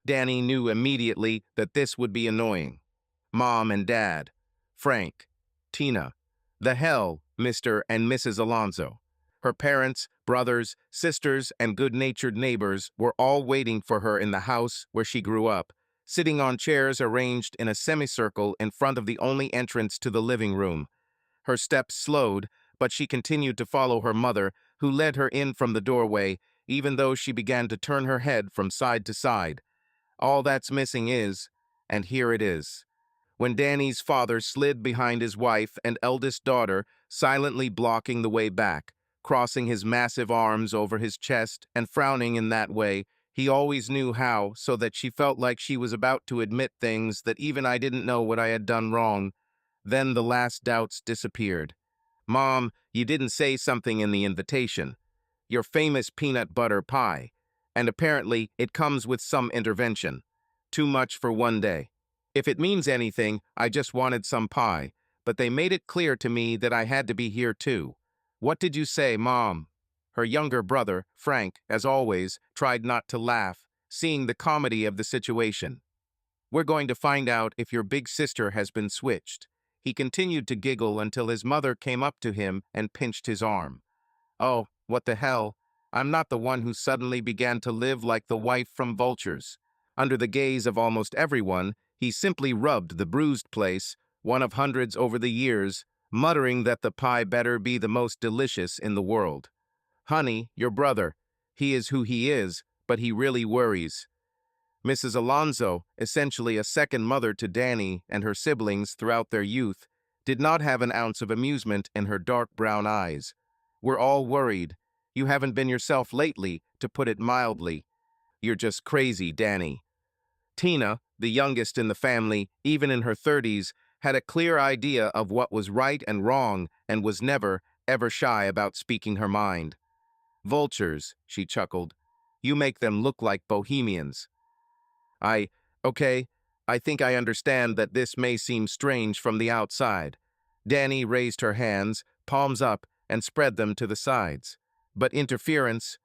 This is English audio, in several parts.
Danny knew immediately that this would be annoying. Mom and Dad, Frank, Tina, the hell, Mr. and Mrs. Alonso. Her parents, brothers, sisters, and good-natured neighbors were all waiting for her in the house where she grew up, sitting on chairs arranged in a semicircle in front of the only entrance to the living room. Her steps slowed, but she continued to follow her mother, who led her in from the doorway, even though she began to turn her head from side to side. All that's missing is, and here it is. When Danny's father slid behind his wife and eldest daughter, silently blocking the way back, crossing his massive arms over his chest and frowning in that way, he always knew how, so that she felt like she was about to admit things that even I didn't know what I had done wrong. Then the last doubts disappeared. Mom, you didn't say something in the invitation. Your famous peanut butter pie. And apparently it comes with some intervention. Too much for one day. If it means anything, I just wanted some pie, but they made it clear to me that I had to be here too. What did you say, Mom? Her younger brother, Frank, as always, tried not to laugh, seeing the comedy of the situation. We're going to find out if your big sister has been switched. He continued to giggle until his mother came up to him and pinched his arm. Oh, what the hell? I'm not the one who suddenly began to live like the wife from Vultures. Under the gaze of almost everyone, he simply rubbed the bruised place, one of hundreds over the years, muttering that the pie better be the most delicious in the world. Honey, your brother. He is who he is, but he really worries. Mrs. Alonso, essentially a second mother to Danny and her siblings throughout their youth, did not have an ounce of amusement in her dark brown eyes. We're all worried. You haven't been yourself lately, to put it mildly. You're just crazy, Danny. Tina, the youngest in the family, even in her 30s, had a clear idea of what was right and wrong and was never, ever shy about speaking her mind. Vultures, she chuckled. You make them look like bohemians. I, okay, I think I understand that this may seem strange from the outside. Danny raised her hands, palms up, and spread them to the sides. But interference?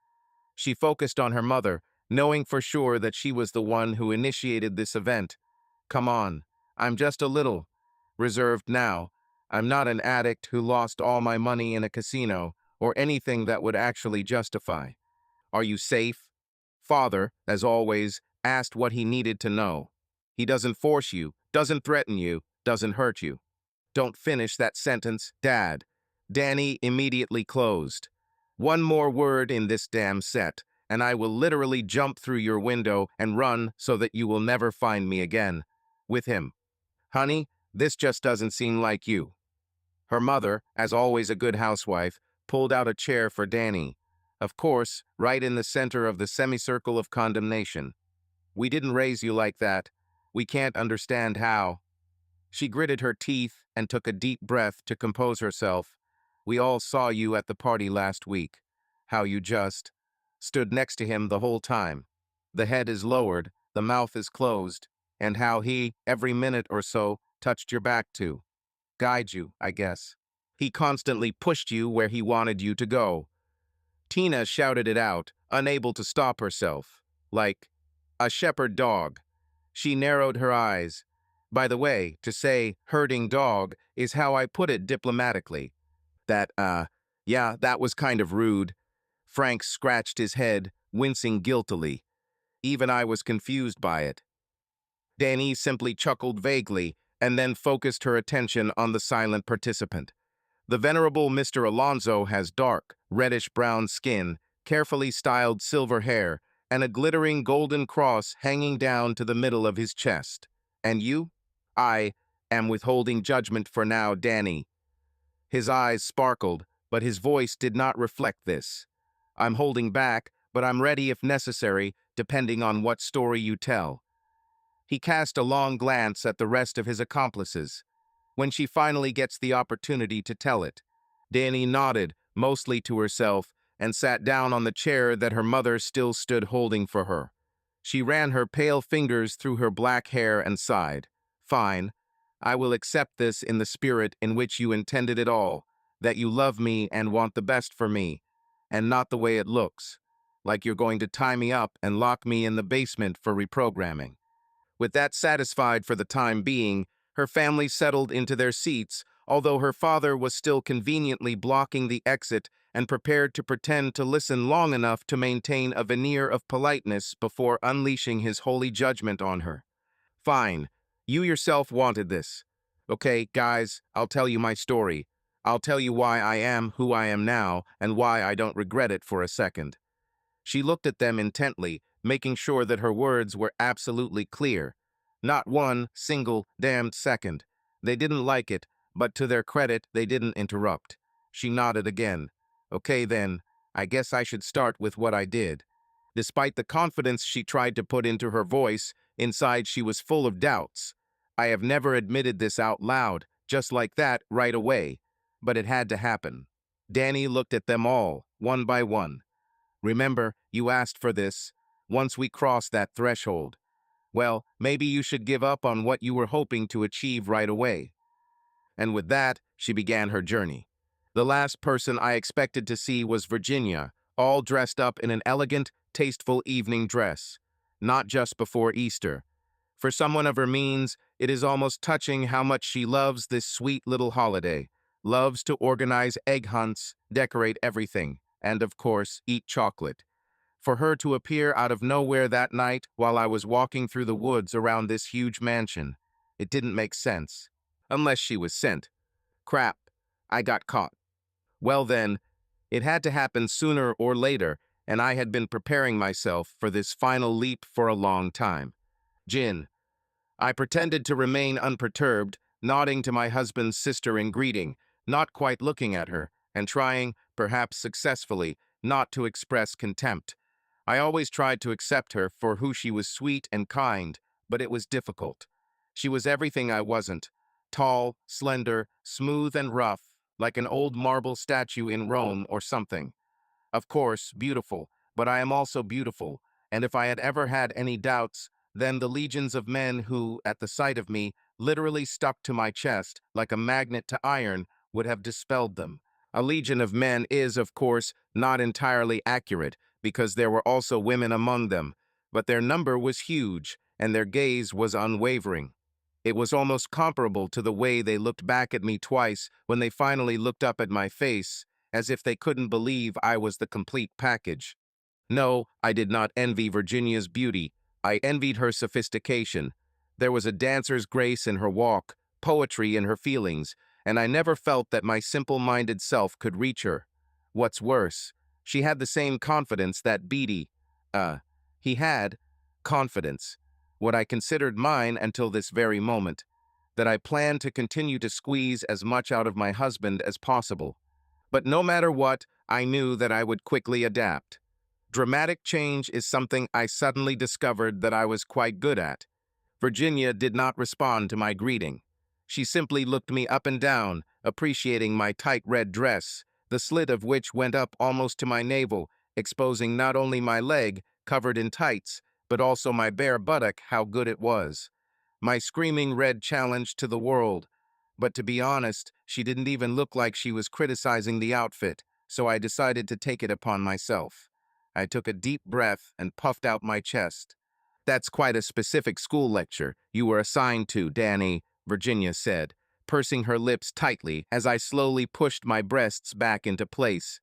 She focused on her mother, knowing for sure that she was the one who initiated this event. Come on, I'm just a little reserved now. I'm not an addict who lost all my money in a casino, or anything that would actually justify. Are you safe? Father, as always, asked what he needed to know. He doesn't force you, doesn't threaten you, doesn't hurt you. Don't finish that sentence, Dad. Danny immediately closed. One more word in this damn set, and I will literally jump through your window and run so that you will never find me again. With him. Honey, this just doesn't seem like you. Her mother, as always a good housewife, pulled out a chair for Danny. Of course, right in the center of the semicircle of condemnation. We didn't raise you like that. We can't understand how. She gritted her teeth and took a deep breath to compose herself. We all saw you at the party last week. How you just stood next to him the whole time. The head is lowered, the mouth is closed, and how he, every minute or so, touched your back to guide you, I guess. He constantly pushed you where he wanted you to go. Tina shouted it out, unable to stop herself. Like a shepherd dog. She narrowed her eyes. By the way, to say herding dog is how I put it diplomatically. Yeah, that was kind of rude. Frank scratched his head, wincing guiltily. Even I was confused by it. Danny simply chuckled vaguely and then focused her attention on the silent participant. The venerable Mr. Alonso has dark, reddish-brown skin, carefully styled silver hair, and a glittering golden cross hanging down to the middle of his chest. And you? I am withholding judgment for now, Danny. His eyes sparkled, but his voice did not reflect this. I'm holding back, but I'm ready if necessary, depending on what story you tell. He cast a long glance at the rest of his accomplices. When she finally gets the opportunity to tell it, Danny nodded, mostly to herself, and sat down on the chair that her mother still stood holding for her. She ran her pale fingers through her black hair and sighed. Fine. I will accept this in the spirit in which you intended it all, that you love me and want the best for me, and not the way it looks. like you're going to tie me up and lock me in the basement for reprogramming." With that satisfied for the time being, her family settled into their seats, although her father was still conveniently blocking the exit and prepared to pretend to listen long enough to maintain a veneer of politeness before unleashing his holy judgment on her. "Fine. You yourself wanted this. Okay, guys, I'll tell you my story. I'll tell you why I am who I am now and why I don't regret it for a second." She looked at them intently, making sure that her words were absolutely clear. Not one single damned second. They didn't like it, but to their credit, they didn't interrupt. She nodded again. "Okay then, I guess I should start with what I did." Despite the confidence she tried to put into her voice, inside she was full of doubts. I have never admitted this out loud, just like that, right away. But it had to happen. Danny looked at them all, one by one. "Remember, you asked for this. Once we cross that threshold, well, maybe you should give up on what you were hoping to achieve right away." And with that, she began her journey. The last person I expected to see was Virginia, all dressed up in an elegant, tasteful evening dress. Not just before Easter. For someone of her means, it is almost touching how much she loves this sweet little holiday. Loves to organize egg hunts, decorate everything, and of course, eat chocolate. For her to appear out of nowhere that night while I was walking through the woods around this huge mansion, it didn't make sense. Unless she was sent. Crap, I got caught. Well then, it had to happen sooner or later, and I had been preparing myself for this final leap for a long time. Jin. I pretended to remain unperturbed, nodding to my husband's sister in greeting, not quite looking at her, and trying, perhaps successfully, not to express contempt. I always tried to accept her for who she was, sweet and kind, but it was difficult. She was everything I wasn't. Tall, slender, smooth and rough, like an old marble statue in Rome or something. Of course, beautiful, but I am also beautiful, and if I had ever had any doubts, then the legions of men who, at the sight of me, literally stuck to my chest like a magnet to iron would have dispelled them. A legion of men is, of course, not entirely accurate, because there were also women among them, but their number was huge, and their gaze was unwavering. It was almost comparable to the way they looked back at me twice when they finally looked up at my face, as if they couldn't believe I was the complete package. No, I did not envy Virginia's beauty. I envied her sophistication. There was a dancer's grace in her walk, poetry in her feelings, and I never felt that my simple-minded self could reach her. What's worse, she had the same confidence that he had. Confidence. What I considered mine until this very moment. That I planned to continue to squeeze as much out of my husband as possible. But no matter what, I knew that I would quickly adapt. Dramatic change is something I suddenly discovered that I was quite good at. Virginia did not respond to my greeting. She simply looked me up and down, appreciating my tight red dress, the slit of which went up almost to my navel, exposing not only my leg, covered in tights, but also my bare buttock. How good it was. My screaming red challenge to the world. But to be honest, she didn't even look like she was criticizing the outfit, so I decided to take it upon myself. I took a deep breath and puffed out my chest. "That's quite a specific school lecture you were assigned to, Danny," Virginia said, pursing her lips tightly as I slowly pushed my breasts back into place.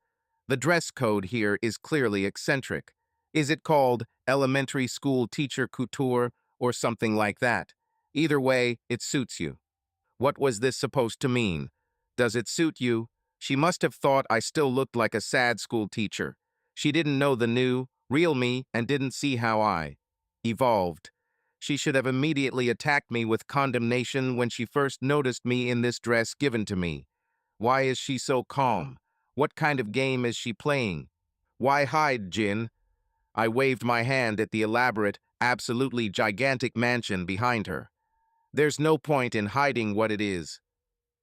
"The dress code here is clearly eccentric. Is it called elementary school teacher couture or something like that? Either way, it suits you." What was this supposed to mean? Does it suit you? She must have thought I still looked like a sad school teacher. She didn't know the new, real me and didn't see how I evolved. She should have immediately attacked me with condemnation when she first noticed me in this dress given to me. Why is she so calm? What kind of game is she playing? Why hide, Jin? I waved my hand at the elaborate, absolutely gigantic mansion behind her. There's no point in hiding what it is.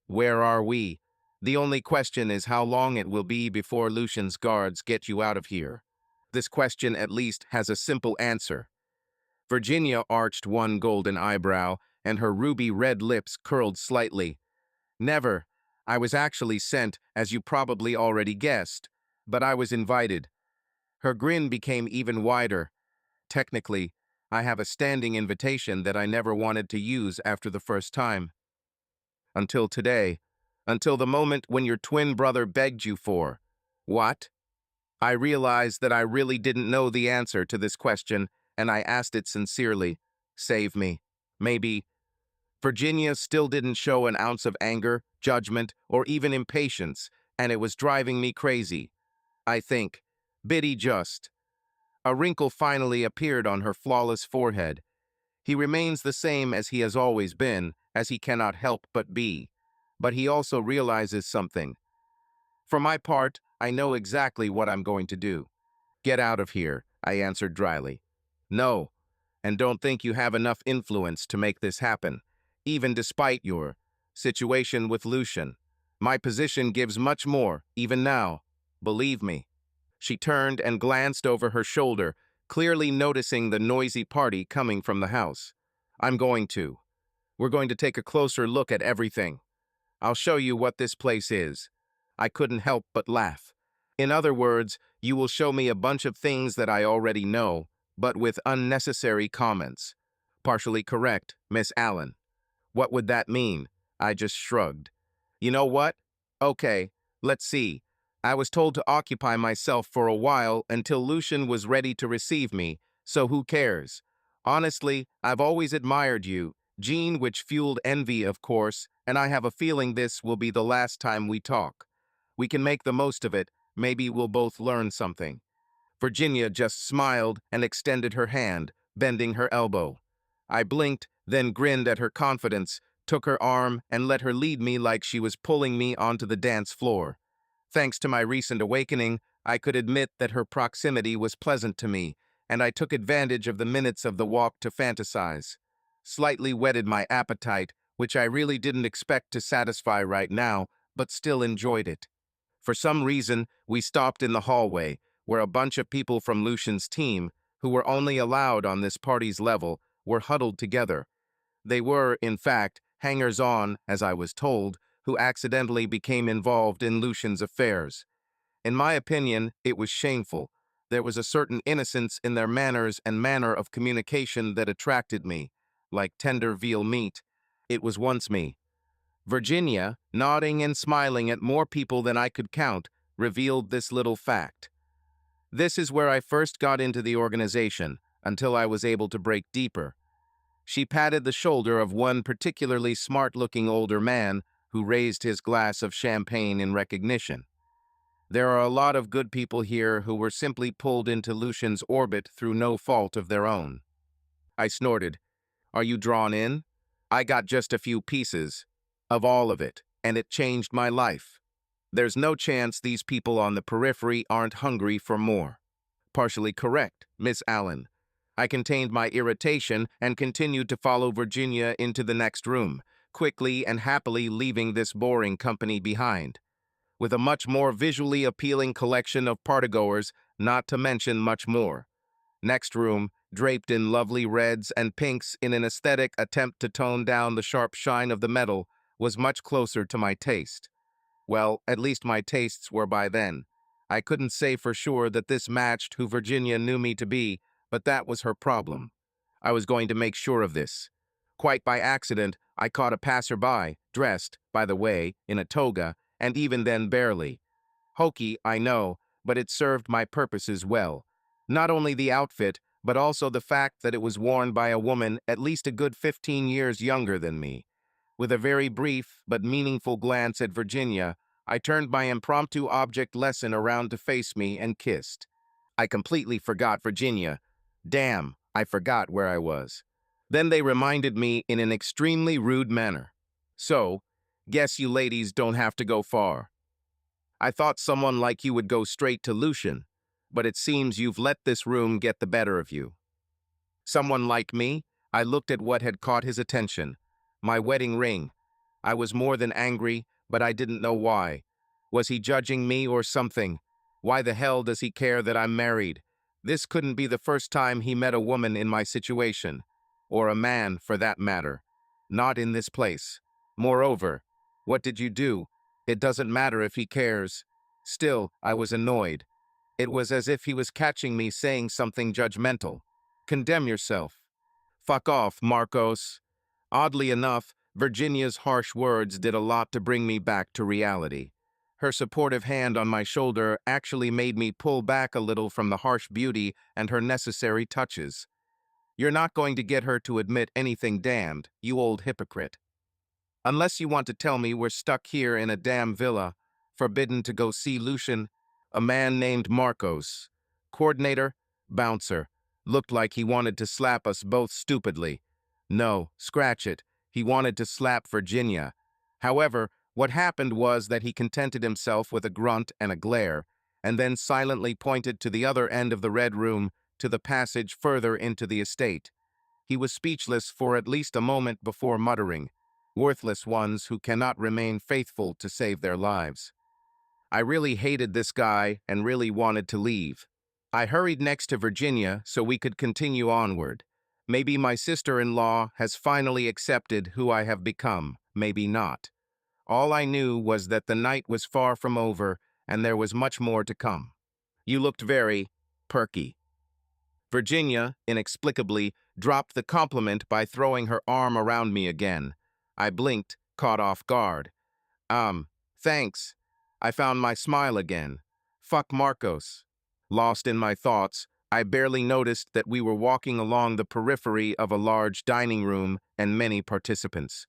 Where are we? The only question is how long it will be before Lucian's guards get you out of here. This question at least has a simple answer. Virginia arched one golden eyebrow, and her ruby red lips curled slightly. Never. I was actually sent, as you probably already guessed, but I was invited. Her grin became even wider. Technically, I have a standing invitation that I never wanted to use after the first time. Until today. Until the moment when your twin brother begged you for. What? I realized that I really didn't know the answer to this question, and I asked it sincerely. Save me. Maybe. Virginia still didn't show an ounce of anger, judgment, or even impatience, and it was driving me crazy. I think. Biddy just. A wrinkle finally appeared on her flawless forehead. He remains the same as he has always been, as he cannot help but be. But he also realizes something. For my part, I know exactly what I'm going to do. Get out of here, I answered dryly. No, and don't think you have enough influence to make this happen, even despite your situation with Lucian. My position gives much more, even now. Believe me. She turned and glanced over her shoulder, clearly noticing the noisy party coming from the house. I'm going to. We're going to take a closer look at everything. I'll show you what this place is. I couldn't help but laugh. In other words, you will show me a bunch of things that I already know, but with unnecessary comments. Partially correct, Miss Allen. What would that mean? I just shrugged. You know what? Okay, let's see. I was told to occupy myself for a while until Lucian was ready to receive me, so who cares? Honestly, I've always admired you, Jean, which fueled envy, of course, and I have a feeling this will be the last time we talk. We can make the most of it. Maybe we'll both learn something. Virginia just smiled and extended her hand, bending her elbow. I blinked, then grinned at her confidence, took her arm, and let her lead me like she was pulling me onto the dance floor. Thanks to my recent awakening, I could admit that her proximity was pleasant to me, and I took advantage of the minutes of the walk to fantasize. Slightly whetted my appetite, which I really didn't expect to satisfy right now, but still enjoyed it. For some reason, we stopped in the hallway, where a bunch of people from Lucian's team, who were only allowed on this party's level, were huddled together. They were, in fact, hangers-on, as I was told, who accidentally became involved in Lucian's affairs. In my opinion, it was shameful. There was a certain innocence in their manners and manner of communication that attracted me, like tender veal meat. It was once me. Virginia, nodding and smiling at more people than I could count, revealed this little fact. This is where I first got into the organization, until I was able to break deeper. She patted the shoulder of one particularly smart-looking older man who raised his glass of champagne in recognition. There are a lot of good people here who were simply pulled into Lucian's orbit through no fault of their own. I snorted. Are you drawn in? I got just a few pieces of all of it, and it changed my life. There's no chance these people on the periphery aren't hungry for more. Partially correct, Miss Allen. I contained my irritation and continued to follow Virginia into the next room, quickly and happily leaving this boring company behind. With a much more visually appealing collection of partygoers, not to mention much more. Next room, draped in lovely reds and pinks in an aesthetic attempt to tone down the sharp shine of the metal, was much closer to my taste. Well, at least my tastes were by then. I couldn't say for sure that this matched who Virginia knew me to be, but that was her problem. I was going to make sure of this. Quite by accident, I caught a passerby, dressed, by the way, in a toga, and even then barely. Hokey, I know, but it served my purposes well. Not only the outfit, but also the fact that it was worn by a woman at least a good 15 years younger than me. With a very brief but meaningful glance at Virginia, I turned my impromptu object lesson around to face me and kissed. I completely forgot Virginia. Damn, I forgot where I was. Then they reminded me in an extremely rude manner. So, guess you ladies don't have to go far. I thought someone like you would go straight to Lucian, but it seems you've let this room get the better of you. Someone like me? I looked at what had caught his attention. My wedding ring. I was more than angry, but I didn't know why. Was he judging me or something? Why the hell does he care that I'm married? This couldn't be the first time he met a woman in my situation. Or a man, for that matter. Not in this place. Moreover, what did you do? It doesn't matter if he cares. Still, I was annoyed. It was as if he was catching me saying something judgmental. Condemn yourself. Fuck off, Marcos. Oddly enough, Virginia's harsh words did a lot to bring me back to reality. Her supportive hand on my shoulder actually made me pull back a little from the harsh beauty and her necessary touches. You're not going to get her to admit anything, damned, you old hypocrite. Unless you want to tell me we're stuck here in a damn villa, forbidden to go see Lucian, a man named Marcos. Coordinator, bouncer. Looked like he wanted to slap us both stupidly. No, scratch it. He wanted to slap Virginia. However, what happened was that he contented himself with a grunt and a glare, and then silently pointed to the other end of the red room, to the passage further into the estate. He was speechless for at least a moment before muttering, "Worthless ones who cannot remain faithful to save their lives." I really hated this guy and really wanted to leave. I hurried next to Virginia so we could continue onward. Maybe my sister-in-law has finally accepted who I have become, maybe not. All I knew was that the night was far from over and there was much more to come. You looked very perky. Virginia, inexplicably, dropped the compliment by throwing her arm around me again. I blinked, caught off guard. Thanks. I found my smile again. Fuck Marcos. Lost in my thoughts, I barely noticed that we were walking along the periphery of a large dining room and many participants.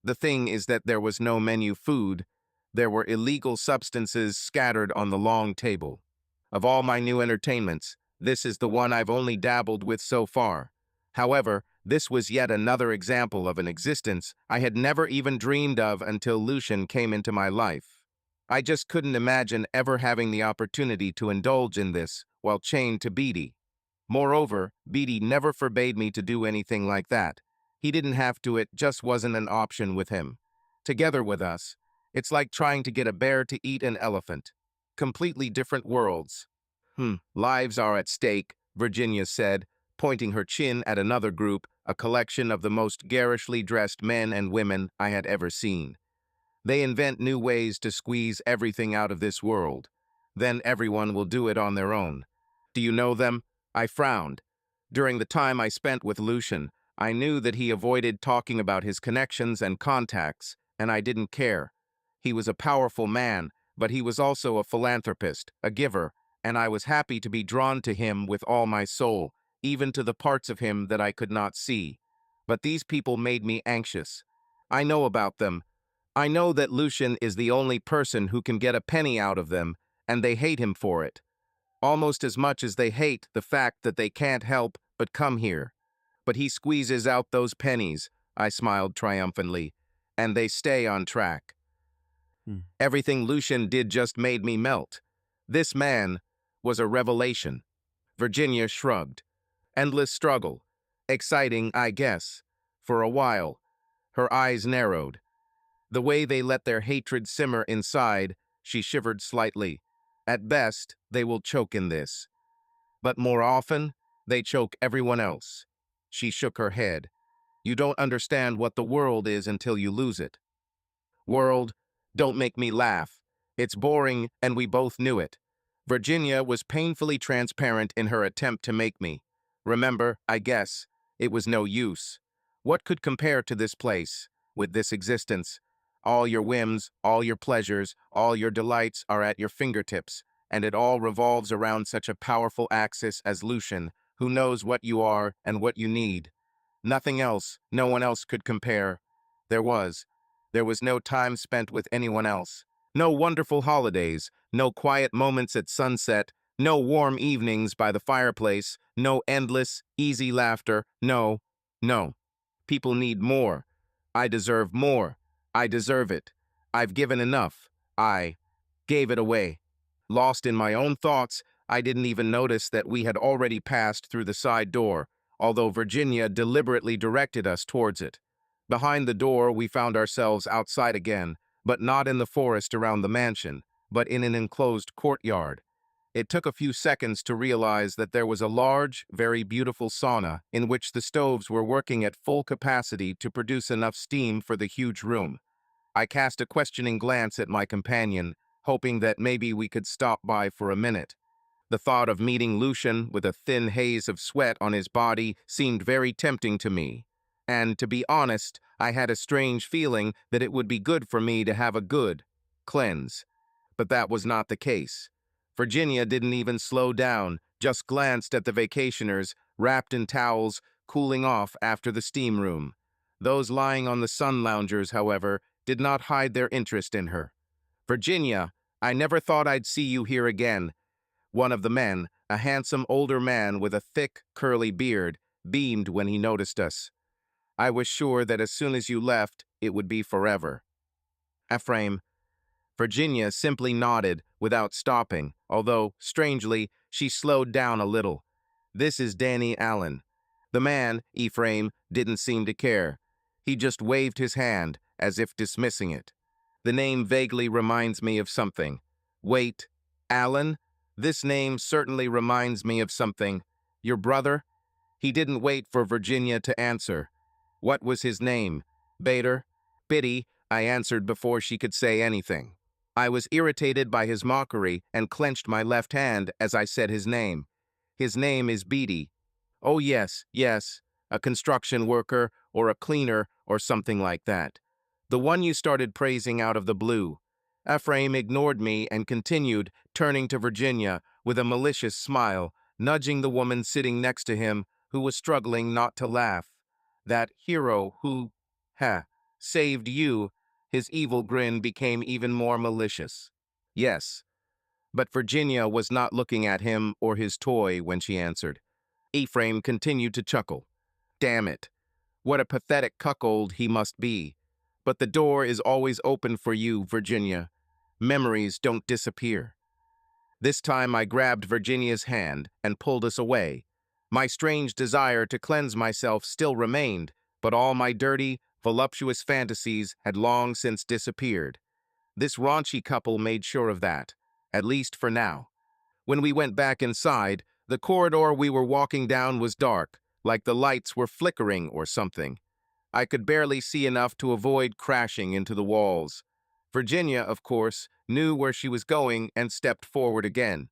The thing is that there was no menu food. There were illegal substances scattered on the long table. Of all my new entertainments, this is the one I've only dabbled with so far. However, this was yet another example of an existence I had never even dreamed of until Lucian came into my life. I just couldn't imagine ever having the opportunity to indulge in this while chained to Beatty. Moreover, Beatty never forbade me to do anything like that. He didn't have to, it just wasn't an option with him. Together with us, it's like trying to get a bear to eat an elephant. Completely different worlds. Lives are at stake, Virginia said, pointing her chin at another group, a collection of the most garishly dressed men and women I had ever seen. They invent new ways to squeeze everything out of this world. Then everyone will do it on their own. Do you know them? I frowned. During the time I spent with Lucian, I knew that he avoided talking about his connections and contacts, and I didn't care. He was a powerful man, but he was also a philanthropist, a giver, and I was happy to be drawn to him with all my soul, even to the parts of him that I could not see. But these people made me anxious. I know about them. I know that Lucian is the only person who can get a penny out of them, and they hate him for it. Almost as much as they hate the fact that they can't help but come here. But he squeezes out those pennies, I smiled triumphantly, and they stay on track. Everything Lucian did just made me melt. This man was a revelation. Virginia shrugged. Endless struggle. Exciting, I guess. For a while. Her eyes narrowed. The way they let their hatred simmer inside, she shivered slightly. At best, they will choke in this. But more often, they choke everyone else. She shook her head. You don't understand what the world is until you lose it. World, don't make me laugh. It's boring, and we both knew it. Virginia was painfully transparent in her attempt to make me. Remember, I guess, it was no use. What could compare to this place, with this existence? All your whims, all your pleasures, all your delights are at your fingertips, and it all revolves around such a powerful axis as Lucian, who knows what you are and what you need. Nothing else, no one else could compare. There was. There was no time spent with anyone else. No wonderful holidays, no quiet moments at sunset, no warm evenings by the fireplace, no endless, easy laughter, no. People need more. I deserve more. I deserve it. I've given enough. I gave it away. Lost in my own thoughts, I didn't even notice that we had already passed through the side door, although Virginia deliberately directed us towards it. Behind the door, we found ourselves outside again, but not in the forest around the mansion, but in an enclosed courtyard. It took a few seconds to realize that there was a large, very beautiful sauna in which the stoves were working at full capacity to produce enough steam for the huge room. I cast a questioning glance at my companion, hoping that maybe we could stop by for a minute. The thought of meeting Lucian with a thin haze of sweat on his body seemed very tempting to me. And to be honest, I had a strange feeling that it would be good for me to have a good cleanse. But that was not the case. Virginia didn't even slow down, just glanced at the vacationers, wrapped in towels, cooling off after the steam room. Those lying on the sun loungers, however, did not hide their interest in her. "Virginia, I never thought I'd see you here again." One of the men, a handsome older man with a thick, curly beard, beamed when he noticed us. "I was sure that as soon as you left, it would be forever." Ephraim. Virginia simply nodded without stopping, although, strangely, she slowed down a little. "This is Danny Allen." The man, Ephraim, didn't seem to care. He just waved his hand, as if dismissing it. "The name vaguely reminds me of something." "Wait, Allen? This name certainly reminds me of something. Your brother?" He didn't wait for Virginia to answer. "What was his name?" "Bader." "Biddy," I answered before she could say anything. I was irritated by his mockery and clenched my left hand as I said his name. "His name is Beatty." "Oh yes, yes, a construction worker or a cleaner or something like that. The one you started praising out of the blue." Ephraim ignored me and continued, turning to Virginia with a malicious smile, nudging the woman sitting next to him who was struggling not to laugh. "That hero who, saved you." His evil grin became even more malicious. "Yes." But Virginia was not looking at him or his toy when she answered. Ephraim continued to chuckle. "Damn it. What a pathetic cuckold he must be. But the door is always open for you, Virginia. Memories don't disappear." This time I grabbed Virginia's hand and pulled us away. My strange desire to cleanse myself still remained, but all my dirty, voluptuous fantasies had long since disappeared. This raunchy couple made sure of that, at least for now. When we went back inside, the corridor we were walking down was dark, like the lights were flickering or something. I could barely see enough to avoid crashing into the walls. Virginia, of course, knew where she was going and stepped forward again.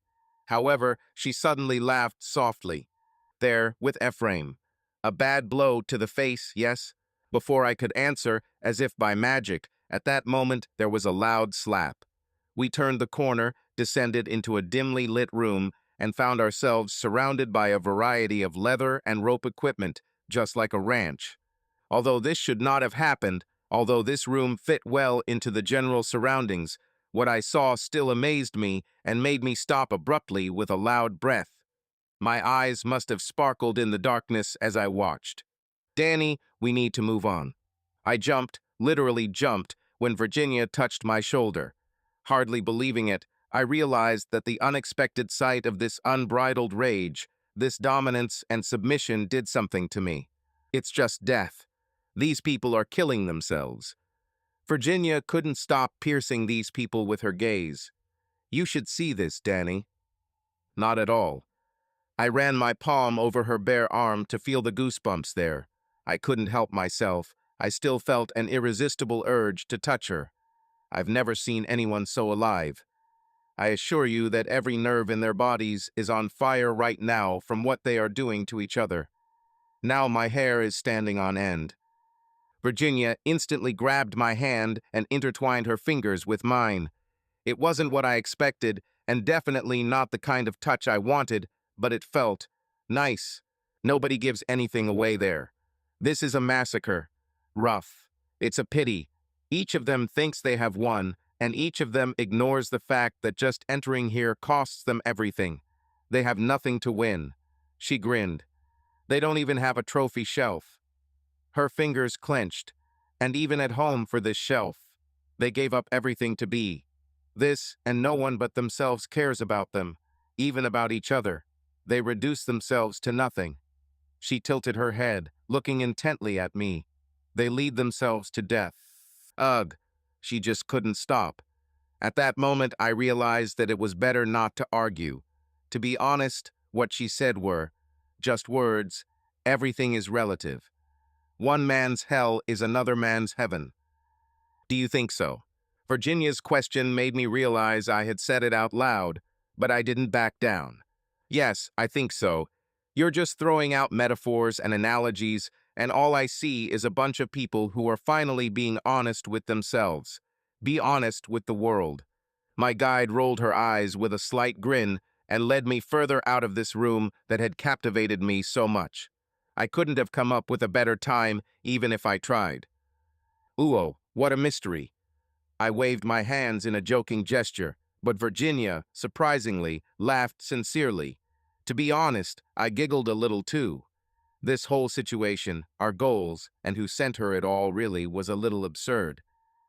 However, she suddenly laughed softly. There, with Ephraim. A bad blow to the face, yes? Before I could answer, as if by magic, at that moment there was a loud slap. We turned the corner, descended into a dimly lit room, and found ourselves surrounded by a variety of leather and rope equipment, just like a ranch. Although this should not have happened, although this room fit well into the general surroundings, what I saw still amazed me and made me stop abruptly with a loud breath. My eyes must have sparkled in the darkness as I watched. "Danny, we need to move on." I jumped, literally jumped, when Virginia touched my shoulder. Hardly believing it, I realized that the unexpected sight of this unbridled rage, this dominance and submission did something to me. It's just death. These people are killing themselves. Virginia couldn't stop piercing these people with her gaze. "You should see this, Danny." Not at all. I ran my palm over her bare arm to feel the goosebumps there. I couldn't help myself. I still felt an irresistible urge to touch her. I've never seen anyone so alive. I assure you that every nerve in their bodies is on fire right now from what they are doing to each other. Now my hair is standing on end. Virginia instantly grabbed my hand and intertwined her fingers with mine. It wasn't what I expected, and definitely not the kind of touch I wanted, but it felt nice. Nobody gives anything away there. This is a massacre. Rough. It's a pity. Each of them thinks they have won, and each of them ignores the fact that just entering here costs them everything. They have nothing to win. She grinned. They don't even have a trophy shelf. Her fingers clenched, and even at home for this shelf, they gave up everything to be. This, and no one but themselves cares about them, even about each other. They reduce themselves to nothing. She tilted her head, looking intently at me. They lead themselves to death. Ugh, she just couldn't stop. At that moment, I realized that it was better not to argue. To be honest, what she said were just words. Everything is relative. One man's hell is another man's heaven. Do you think so? Virginia's question made me realize I had said it out loud, but I didn't back down. Yes, I think so. You're just throwing out metaphors and analogies, and all I see is a bunch of people who are finally being honest with themselves. Be honest with the world. My guide rolled her eyes with a slight grin and led me further out of this room that had captivated me so much. I couldn't have come up with a better time even if I tried. Ooh, what a mystery. I waved my hands in a joking gesture, but Virginia, surprisingly, laughed sincerely. To be honest, I giggled a little too. This whole situation, our goals, and who sent her it all really was a little absurd.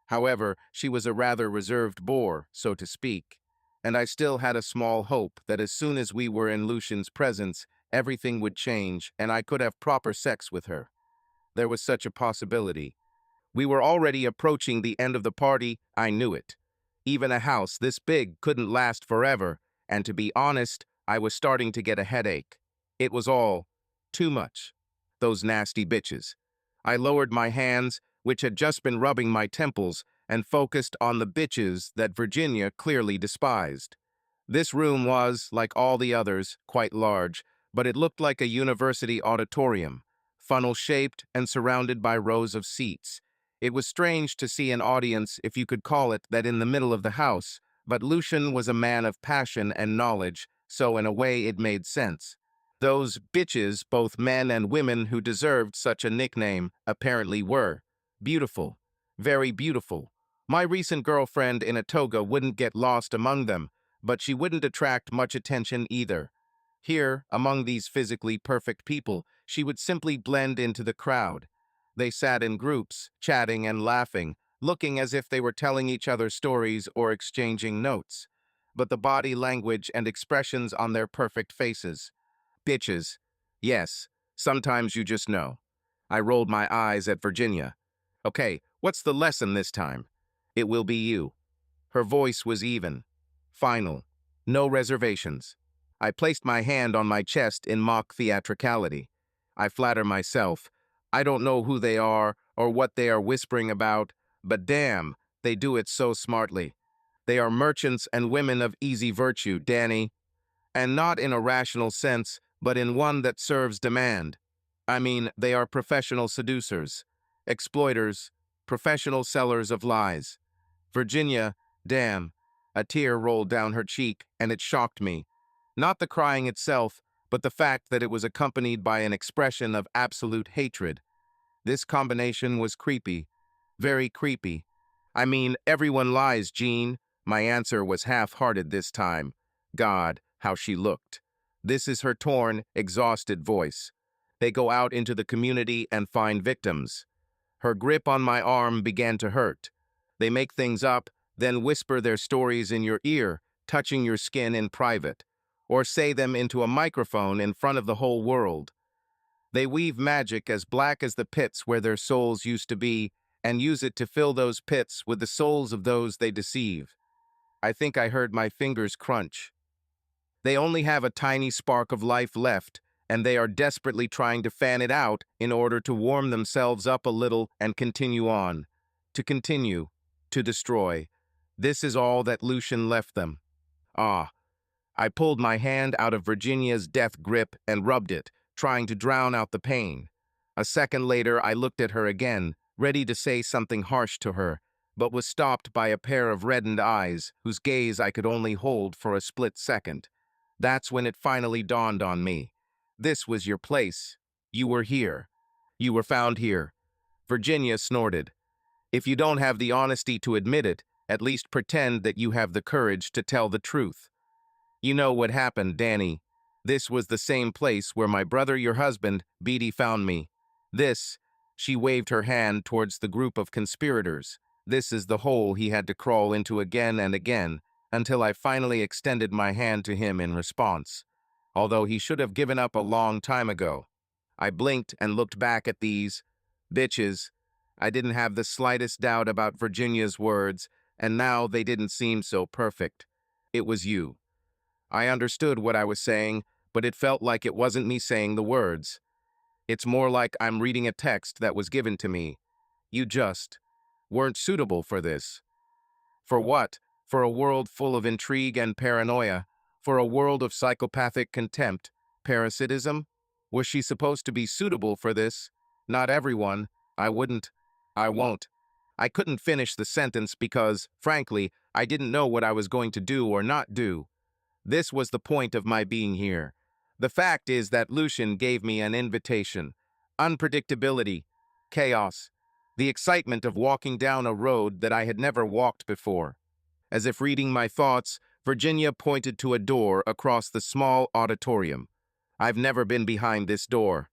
However, she was a rather reserved bore, so to speak, and I still had a small hope that as soon as we were in Lucian's presence, everything would change and I could have proper sex with her. There was such a possibility. We were already approaching the end of the party, I knew it. Even a house this big couldn't last forever, and to be honest, I was starting to get a headache. It was all too much. Those nasty bitches. I lowered my hands, which had just been rubbing my temples, and focused on the bitches that Virginia clearly despised. This room was, like all the others, quite large, but it looked like a university auditorium, funnel-shaped and surrounded by rows of seats. It was strange to see an audience, if you could call it that, in the middle of the house, but Lucian was a man of passion and knowledge, so in a way it made sense. Those bitches, both men and women who deserved such a nickname, apparently were beautiful, very beautiful. My recent girlfriend in a toga wouldn't get lost among them, but she wouldn't attract much attention either. Here, among these physically perfect people, she would simply blend into the crowd. They sat in groups, chatting and laughing, looking as if they were telling each other stories or exchanging notes. But the body language and expressions on their perfect faces. Bitches. Yes, sometimes you just know. I rolled my eyes at Virginia. Okay, what's the lesson this time? It will be you. Her voice was even. Final. No reservations. I placed my hand on my chest in mock theatricality. I flatter myself. I don't know who they are or what they are whispering about, but damn, they do it so smartly. They are merchants and women of easy virtue, Danny, and not in a rational sense, but in one that serves demand. I mean, they are professional seducers, exploiters, professional sellers of lies. Virginia, damn. A tear rolled down her cheek, and it shocked me. Not the crying itself, but the fact that it was accompanied by an expression of absolute hatred. This combination was creepy, very creepy. I mean, everyone lies, Jean. My answer was half-hearted this time. God, how she looked. This is her torn, exhausted voice. They go out into the community and find victims. Her grip on my arm began to hurt. They make things up, then whisper their stories in your ear, touching your skin in private, or say them into a microphone in front of the whole world. They weave magic as black as the pits where their souls used to be, and use it to fill those pits with the souls of those they deceive. I think I heard my fingers crunch. They only have a tiny spark of life left, and they are desperately trying to fan it out in order to warm themselves up a little and continue on. To continue. To destroy. This is all that Lucian left them. Ah. I pulled my hand out of Virginia's death grip and rubbed it, trying to drown out the pain. A second later, I looked at her again, ready to say something harsh to her, but was stopped by a pair of reddened eyes, whose gaze I could only hold for a split second. That's when it finally dawned on me. This was your place. You were here. You were found here. Virginia snorted. If you don't have the honesty to admit it, at least pretend that you have the courage to tell the truth. You know what happened, Danny. This was the same place where my brother, your husband, Beatty, found me. This, she waved her hand towards the group of conspirators. This is the hole he had to crawl into again and again, until I finally extended my hand to him in response, although he should have given up a long time ago. I blinked and looked back at these bitches. I didn't have the slightest doubt about Virginia's words, and now they didn't seem so perfect. It was you. I understood what I was saying, but it felt like it wasn't me saying the words. It's more like I'm reading a text that was given to me. You just weren't suitable for this. For what? For a world full of intrigue and paranoia. for a world of psychopathic contempt, parasitism? Was she supposed to be suitable for this? Not everyone. I wouldn't. I won't. I couldn't finish the sentence because, frankly, I didn't know what I was going to do or not do. This was the point of my being here. The fact is that Lucian gave me an invitation. Unpredictability, chaos, the excitement of walking down a road that I had never walked before. As if reading my thoughts, Virginia pointed to a door across the small auditorium. I've never been behind this door.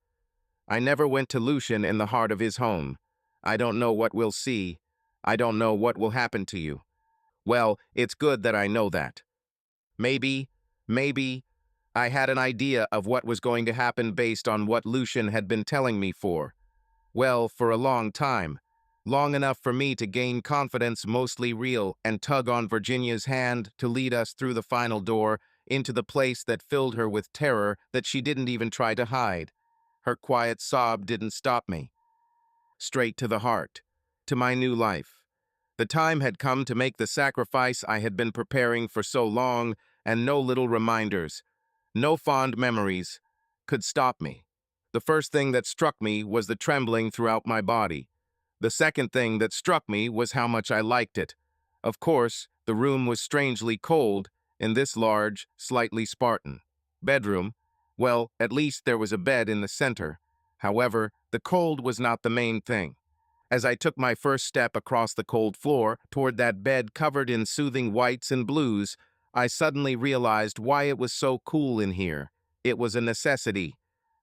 I never went to Lucian in the heart of his home. I don't know what we'll see. I don't know what will happen to you. Well, it's good that I know that. Maybe, I had an idea of what was going to happen based on what Lucian had been telling me for. Well, for a long time. Long enough for me to gain confidence mostly real and tug on Virginia's hand to lead us through the final door into the place that filled her with terror that she didn't even try to hide. Her quiet sob didn't stop me. Straight to the heart, to my new life. The time had come to make the sacrifice I had been preparing for so long, and no little reminders, no fond memories, could stop me. The first thing that struck me was the trembling throughout my body. The second thing that struck me was how much I liked it. Of course, the room was strangely cold in this large, slightly Spartan bedroom. Well, at least there was a bed in the center. However, the cold was not the main thing. As I took my first step across the cold floor toward that bed covered in soothing whites and blues, I suddenly realized why it was so cool in here. It was a necessity.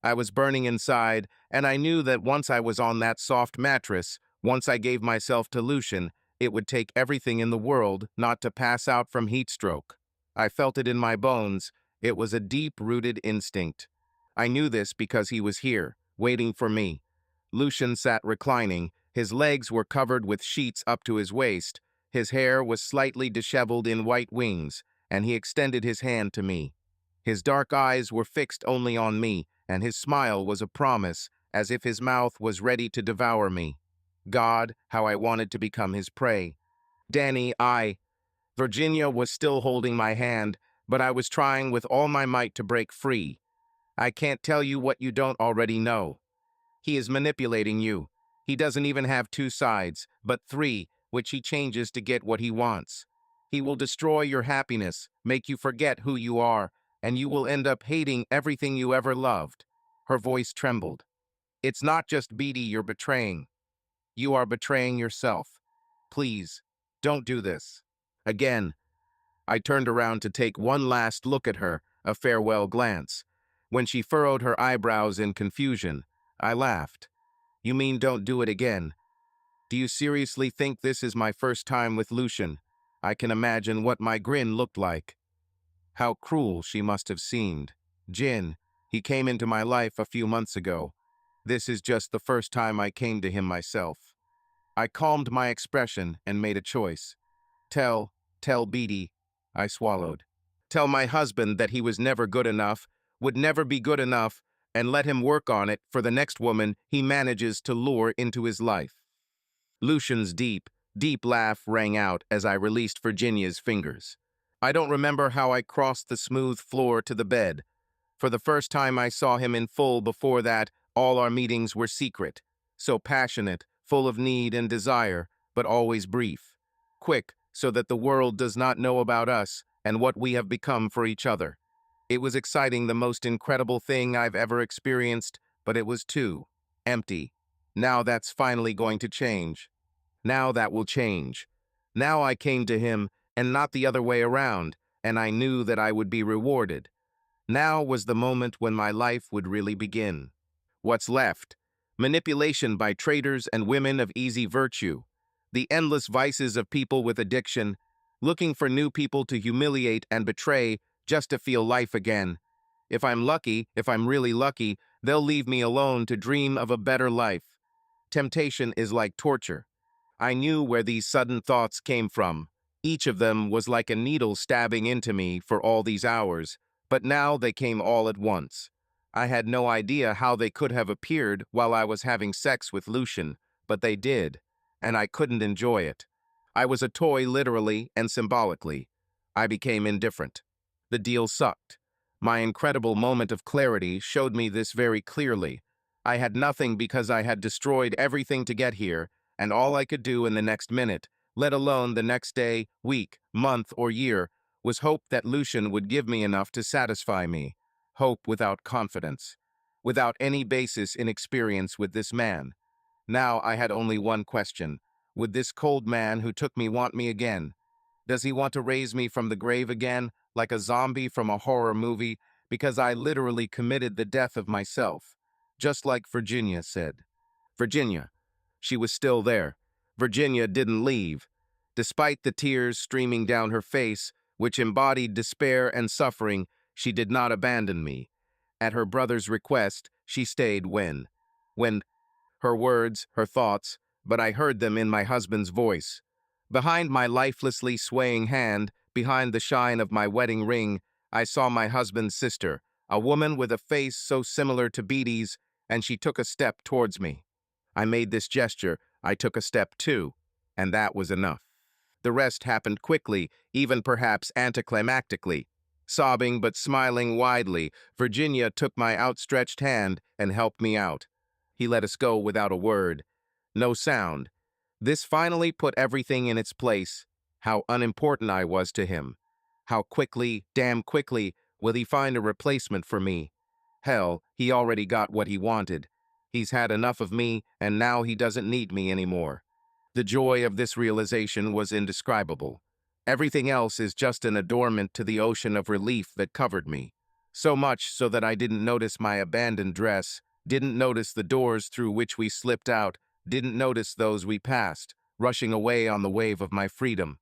I was burning inside, and I knew that once I was on that soft mattress, once I gave myself to Lucian, it would take everything in the world not to pass out from heat stroke. I felt it in my bones. It was a deep-rooted instinct. I knew this because he was here, waiting for me. Lucian sat reclining. His legs were covered with sheets up to his waist. His hair was slightly disheveled in white wings, and he extended his hand to me. His dark eyes were fixed only on me, and his smile was a promise, as if his mouth was ready to devour me. God, how I wanted to become his prey. Danny, Virginia was still holding my hand, but I was trying with all my might to break free. I can't tell you what you don't already know. He is manipulating you. He doesn't even have two sides, but three, which he changes to get what he wants. He will destroy your happiness, make you forget who you are, and you will end up hating everything you ever loved. Her voice trembled. It's not just Beatty you're betraying. You are betraying yourself. Please, don't do this. Again, I turned around to take one last look at her, a farewell glance. When she furrowed her eyebrows in confusion, I laughed. You mean don't do it again? Do you seriously think this is my first time with Lucian? I can imagine what my grin looked like. How cruel she must have seemed. Jin, he came into my life a few months ago. This is just the first time I came to him myself. I calmed my expression and made a choice. Tell Beatty, I swallowed. Tell my husband that he was never good enough, would never be good enough, and let him work on it for the next woman he manages to lure into his life. Lucian's deep laugh rang out as I released Virginia's fingers. I don't remember how I crossed the smooth floor to the bed. For the first time I saw him in full. Before that, all our meetings were secret, so passionate, full of need and desire, but always brief. Quick, so that the world does not know about us and what we have become for each other. It was exciting, the most incredible thing I've ever experienced, but it was too empty. Now that's finally going to change. Now that will change. Now I came to him, and not the other way around, and I knew that I would be rewarded. Now was the moment when my life would really begin. What's left? Manipulation by traitors and women of easy virtue. The endless vices of people with addiction, looking for new people to humiliate and betray just to feel life again. If I'm really lucky, they'll leave me alone to dream of a better life. Temptation is like torture. I knew where these sudden thoughts came from. Each of them was like a needle stabbing into me for all these hours, but now they came all at once. I had no idea how they could have appeared while I was having sex with Lucian, but they did, and I couldn't enjoy it. I was a toy literally and symbolically. I became indifferent. The deal sucked. My incredible moment of clarity showed me this very clearly. I had nothing because I had destroyed everything to get here, and all I could do in the next minute, let alone the next day, week, month, or year, was hope that Lucian would give me enough to satisfy me. Hope without confidence, without any basis in experience with this man. Now I had only one question. Would this cold man who took me want me again? Does he want to raise me from the grave again, like a zombie from a horror movie, because I literally committed the death of myself? Just like Virginia said. Virginia. She was still there. Virginia didn't leave. Despite the tears streaming down her face, which embodied despair and suffering, she did not abandon me. At her brother's request, she stayed when her words, her thoughts, but I heard them in my husband's voice. Behind my lifelessly swaying hand, behind the shine of my wedding ring, I saw my husband's sister, a woman with a face so similar to Beatty's, and she took a step towards me. I made this gesture, I took a step too, and that was enough. The rest happened quickly, even perhaps anticlimactically. Sobbing but smiling widely, Virginia took my outstretched hand and helped me out. He let us go without a word. No sound. This finally put everything in its place. How unimportant I was to him. How quickly, damn quickly, will he find a replacement for me? Hell, he already got what he wanted. He's had enough of me, and now he doesn't need me anymore. The joy of this realization was indescribable. Everything else is just an adornment to the ocean of relief that covered me. So much so that I didn't notice my abandoned dress, didn't notice the doors through which we slipped out, didn't notice those we passed, rushing away on the wave of my freedom.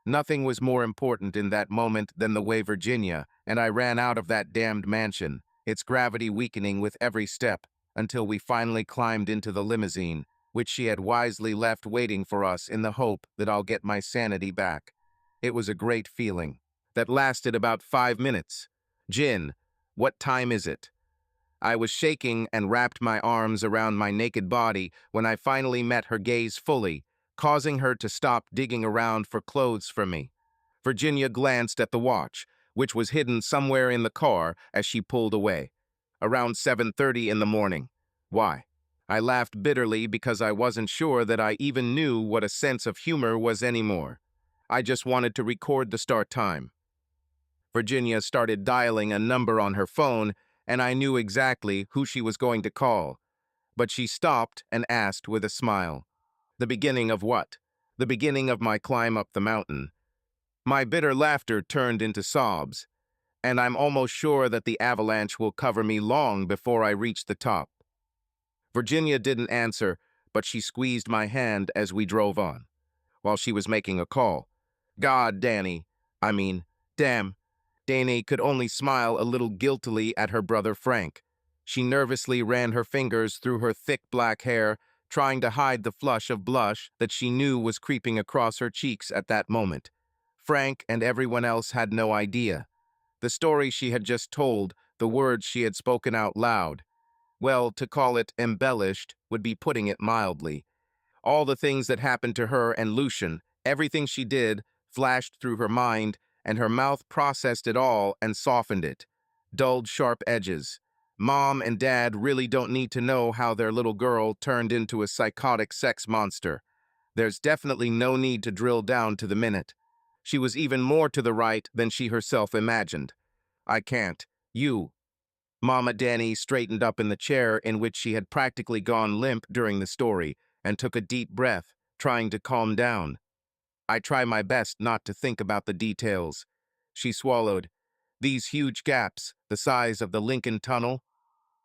Nothing was more important in that moment than the way Virginia and I ran out of that damned mansion, its gravity weakening with every step, until we finally climbed into the limousine, which she had wisely left waiting for us in the hope that I'll get my sanity back. It was a great feeling. That lasted about 5 minutes. Jin, what time is it? I was shaking and wrapped my arms around my naked body when I finally met her gaze fully, causing her to stop digging around for clothes for me. Virginia glanced at the watch, which was hidden somewhere in the car as she pulled away. Around 7:30 in the morning. Why? I laughed bitterly because I wasn't sure that I even knew what a sense of humor was anymore. I just wanted to record the start time. Virginia started dialing a number on her phone, and I knew exactly who she was going to call. But she stopped and asked with a smile. The beginning of what? The beginning of my climb up the mountain. My bitter laughter turned into sobs, and I'm almost sure that the avalanche will cover me long before I reach the top. Virginia didn't answer, but she squeezed my hand as we drove on, while she was making a call. God, damn. Danny could only smile a little guiltily at her brother Frank. She nervously ran her fingers through her thick black hair, trying to hide the flush of blush that she knew was creeping across her cheeks at that moment. Frank and everyone else had no idea. The story she had just told, the words she had spoken out loud. Well, to call it embellished would be putting it mildly. All the things that happened to her and Lucian, everything she did, flashed through her mind, and her mouth processed it all and softened it. Dulled sharp edges. Mom and Dad really don't need to know how their little girl turned into a psychotic sex monster. There's definitely no need to drill down to the minute. She was even more to the right than she herself imagined. I can't. You. Mama Danny straightened up in the chair in which she had practically gone limp during the story and took a deep breath, trying to calm down. I try my best not to think about the details. She swallowed. These huge gaps, the size of the Lincoln Tunnel.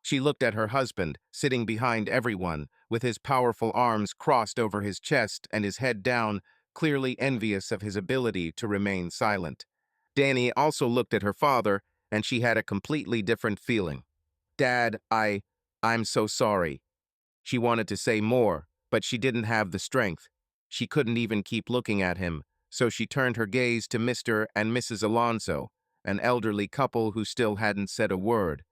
She looked at her husband, sitting behind everyone, with his powerful arms crossed over his chest and his head down, clearly envious of his ability to remain silent. Danny also looked at her father, and she had a completely different feeling. Dad, I'm so sorry. She wanted to say more, but she didn't have the strength. She couldn't even keep looking at him, so she turned her gaze to Mr. and Mrs. Alonso, an elderly couple who still hadn't said a word.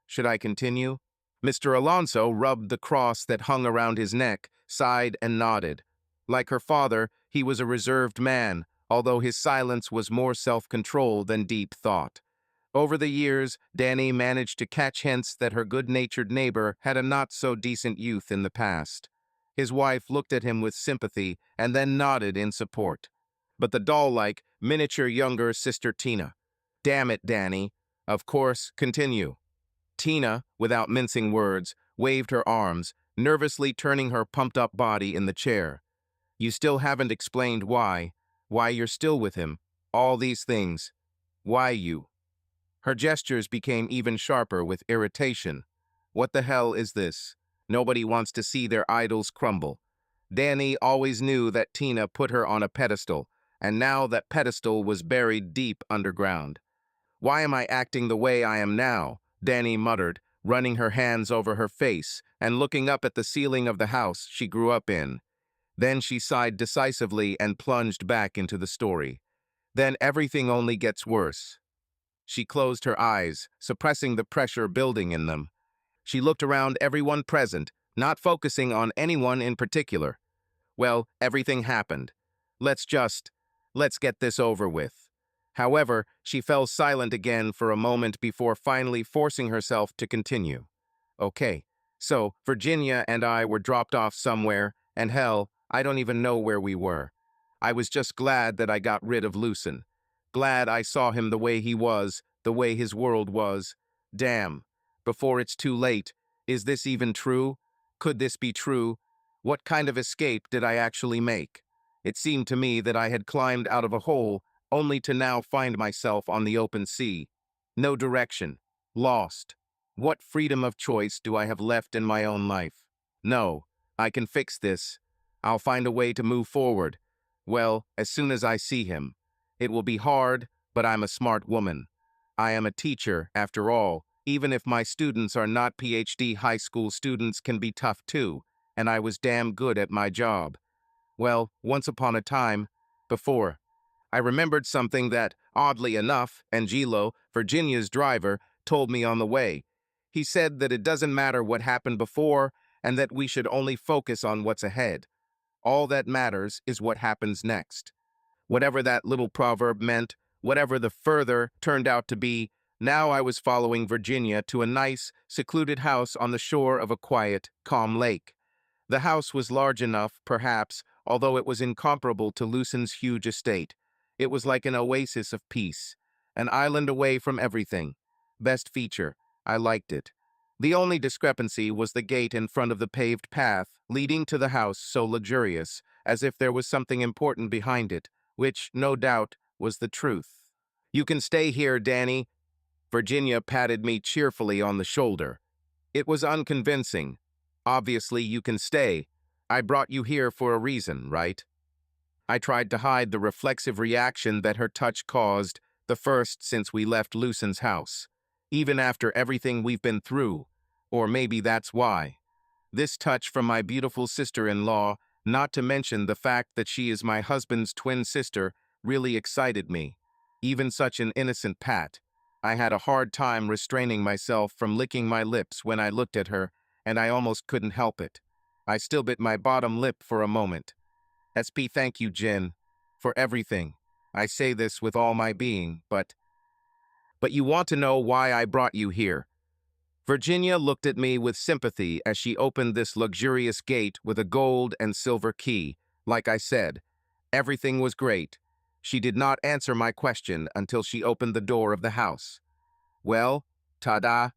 Should I continue? Mr. Alonso rubbed the cross that hung around his neck, sighed and nodded. Like her father, he was a reserved man, although his silence was more self-control than deep thought. Over the years, Danny managed to catch hints that her good-natured neighbor had a not-so-decent youth in the past. His wife looked at him with sympathy and then nodded in support. But the doll-like, miniature younger sister Tina. Damn it, Danny. Of course, continue. Tina, without mincing words, waved her arms, nervously turning her pumped-up body in the chair. You still haven't explained why you're still with him, all these things. Why you? Her gestures became even sharper with irritation. What the hell is this? Nobody wants to see their idols crumble. Danny always knew that Tina put her on a pedestal, and now that pedestal was buried deep underground. Why am I acting the way I am now? Danny muttered, running her hands over her face and looking up at the ceiling of the house she grew up in. Then she sighed decisively and plunged back into the story. Then everything only gets worse. She closed her eyes, suppressing the pressure building in them. She looked around everyone present, not focusing on anyone in particular. Well, everything happened. Let's get this over with. However, she fell silent again for a moment before finally forcing herself to continue. Okay, so Virginia and I were dropped off somewhere, and hell, I don't even know where we were. I was just glad that I got rid of Lucian. Glad I saw him the way he was, the way his world was. Damn. Before it's too late, is this even true? Could this be true? What kind of escape did I actually make? It seemed to me that I had climbed out of a hole, only to now find myself on the open sea. No direction. Lost. What freedom of choice do I have left in my own life? No, I can fix this. I'll find a way to move forward. Well, as soon as I see him. It will be hard, but I'm a smart woman. I am a teacher, after all. Even if my students are not PhD high school students can be tough too, and I was damn good at my job. Well, once upon a time, before, I remembered something that, oddly enough, Angelo, Virginia's driver, told me on the way. He said that it doesn't matter what happened before and that we should only focus on what's ahead. All that matters is what happens next. Whatever that little proverb meant, whatever the further turned out to be, now I was following Virginia to a nice, secluded house on the shore of a quiet, calm lake. The house was large enough, perhaps, although it was incomparable to Lucian's huge estate. It was like an oasis of peace, an island away from everything. Best feature, I liked it. The only discrepancy was the gate in front of the paved path leading to the house, so luxurious, as if there was something important behind it, which, no doubt, was the truth. You can stay here, Danny. Virginia patted me cheerfully on the shoulder. It was unconvincing. Obviously, you can stay. I brought you here for a reason, right? I tried to hide the reflexive reaction that her touch caused, the first since we left Lucian's house. Even after everything we've been through. Or maybe that's why. This touch from my beautiful sister-in-law, not to mention the fact that she is my husband's twin sister, really excited me. Even such an innocent pat. I had a hard time restraining myself from licking my lips when I looked at her, and I almost couldn't help it. I still bit my bottom lip for a moment. SP, thank you, Jen, for everything. I say this with all my being, but you want to know why I brought you here. Virginia looked at me with sympathy as she opened this luxurious gate with a gold and silver key. Like I said, everything was great. She did not answer my question until she opened the door of the house. Well, ta-da.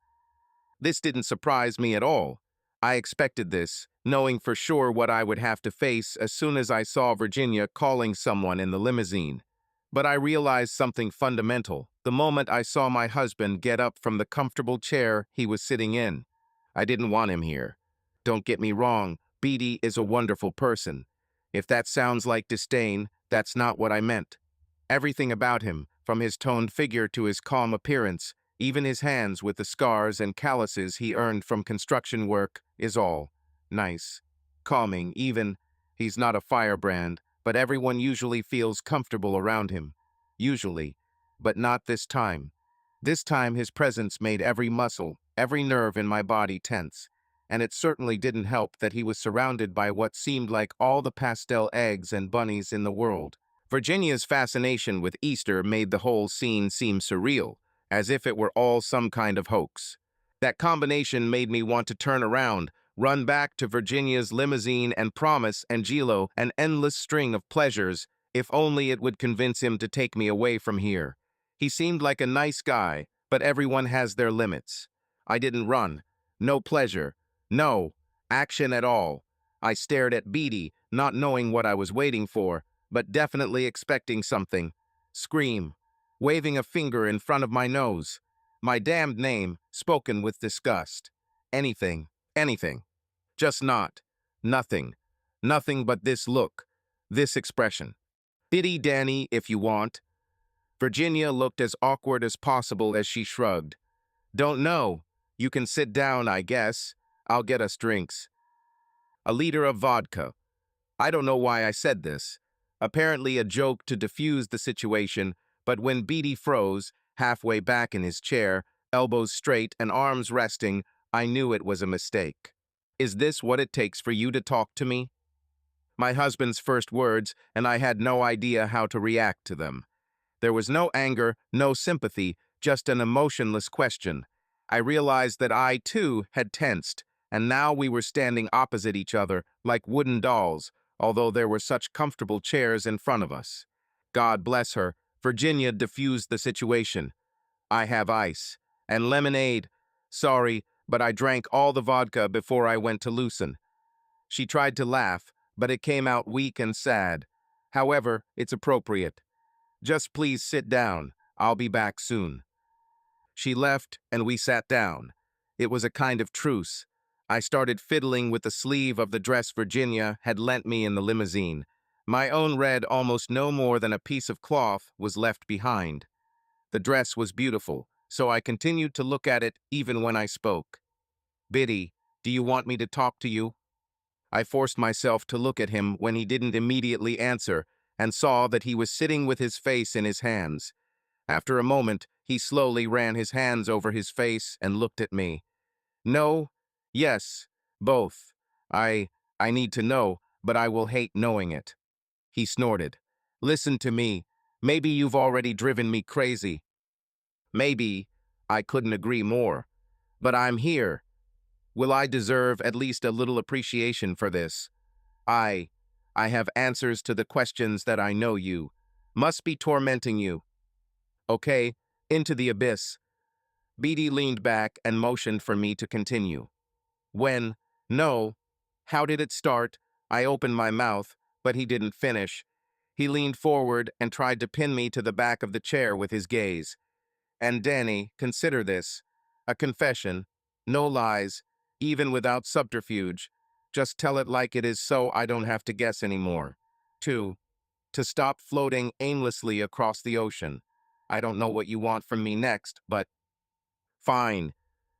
This didn't surprise me at all. I expected this, knowing for sure what I would have to face as soon as I saw Virginia calling someone in the limousine. But I realized something fundamental the moment I saw my husband get up from the comfortable chair he was sitting in. I didn't want him here. Don't get me wrong, Beatty is a wonderful person. If that sounds like disdain, that's not what I meant. Everything about him, from his toned figure to his calm appearance, even his hands with the scars and calluses he earned from construction work, is all nice, calming, even. He's not a firebrand, but everyone usually feels comfortable around him. Usually. But not this time. This time his presence made every muscle, every nerve in my body tense. And it certainly didn't help that he was surrounded by what seemed like all the pastel eggs and bunnies in the world. Virginia's fascination with Easter made the whole scene seem surreal, as if it were all some kind of hoax. That combination made me want to turn around, run back to Virginia's limousine and promise Angelo an endless string of pleasures, if only it would convince him to take me away from here. He seemed like a nice guy, but everyone has their limits. I didn't run. No pleasure. No action at all. I stared at Beatty, not knowing what I was waiting for, but definitely expecting something. Scream. Waving a finger in front of my nose. My damned name, spoken with disgust. Anything. Anything. Just not. Nothing. Nothing but this look. This expression. Biddy Danny, if you want. Virginia looked as awkward as possible as she shrugged. Don't know. You can sit down, I guess. I'll get us drinks. A liter of vodka. I don't know why I said this. Apparently a joke to diffuse the situation, but when Beatty froze, halfway back in his chair, elbows straight and arms resting, I knew it was a mistake. Is this what it takes for you to talk to me? My husband's first words, and I had no idea how to react to them. There was no anger, no sympathy, just an emotionless question. I realized that I, too, had tensed, and now we were standing opposite each other like wooden dolls, although there were such comfortable chairs in front of us. God bless her, Virginia diffused the situation. I have ice. And lemonade. Sorry, but I drank all the vodka before I went to Lucian. She tried to laugh, but it came out weak and sad. However, it's appropriate. Just please sit down. I'll be back soon. She left, and we sat down. It was a kind of truce. I started fiddling with the sleeve of the dress Virginia had lent me in the limousine. My own red, almost no more than a piece of cloth, was left behind. The dress was beautiful, so I continued to look at it even when I spoke. Biddy, do you want me to talk to you? I forced myself to look at him when he didn't immediately answer, and saw that he was sitting with his face in his hands. After a moment, he slowly ran his hands over his face and looked at me. No, yes, both. I need to know, but I will hate knowing it. He snorted. Listen to me. Maybe you've already driven me crazy. Maybe. I couldn't agree more. But I'm here. Will I deserve at least a little appreciation for this? I have answers to the questions that I know you. Must be tormenting you. Okay, into the abyss. Beatty leaned back and motioned for me to continue. When? No. How did it start? I opened my mouth, but he didn't finish. He leaned forward and tried to pin me to the back of the chair with his gaze. And Danny, consider this. A confession. No lies, even without subterfuge. Just tell it like it is so I don't have to guess anymore. 2. To stop floating aimlessly across the ocean. I don't know what you want from me next, but... Fine.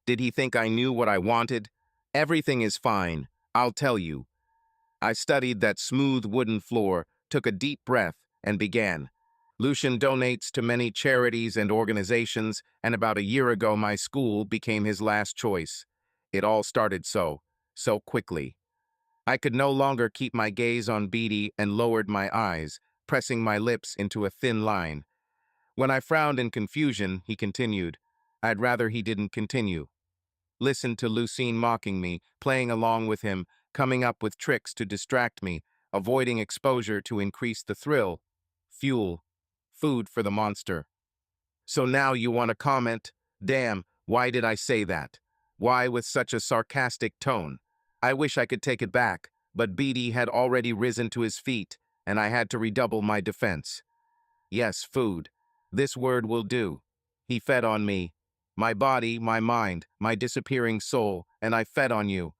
Did he think I knew what I wanted? Everything is fine. I'll tell you. I studied that smooth wooden floor, took a deep breath, and began. Lucian donates to many charities and organizations, and about a year ago my school became his last choice. It all started so quickly. I could no longer keep my gaze on Beatty and lowered my eyes, pressing my lips into a thin line. When I frowned in confusion, he continued. I'd rather he didn't continue. Listened to Lucian mocking me, playing along with him, coming up with tricks to distract me, avoiding exposure to increase the thrill. Fuel. Food for the monster. So now you want to comment? Damn, why did I say that? Why with such a sarcastic tone? I wish I could take it back, but Beatty had already risen to his feet, and I had to redouble my defense. Yes, food. This word will do. He fed on me. My body, my mind, my disappearing soul, and I fed on you.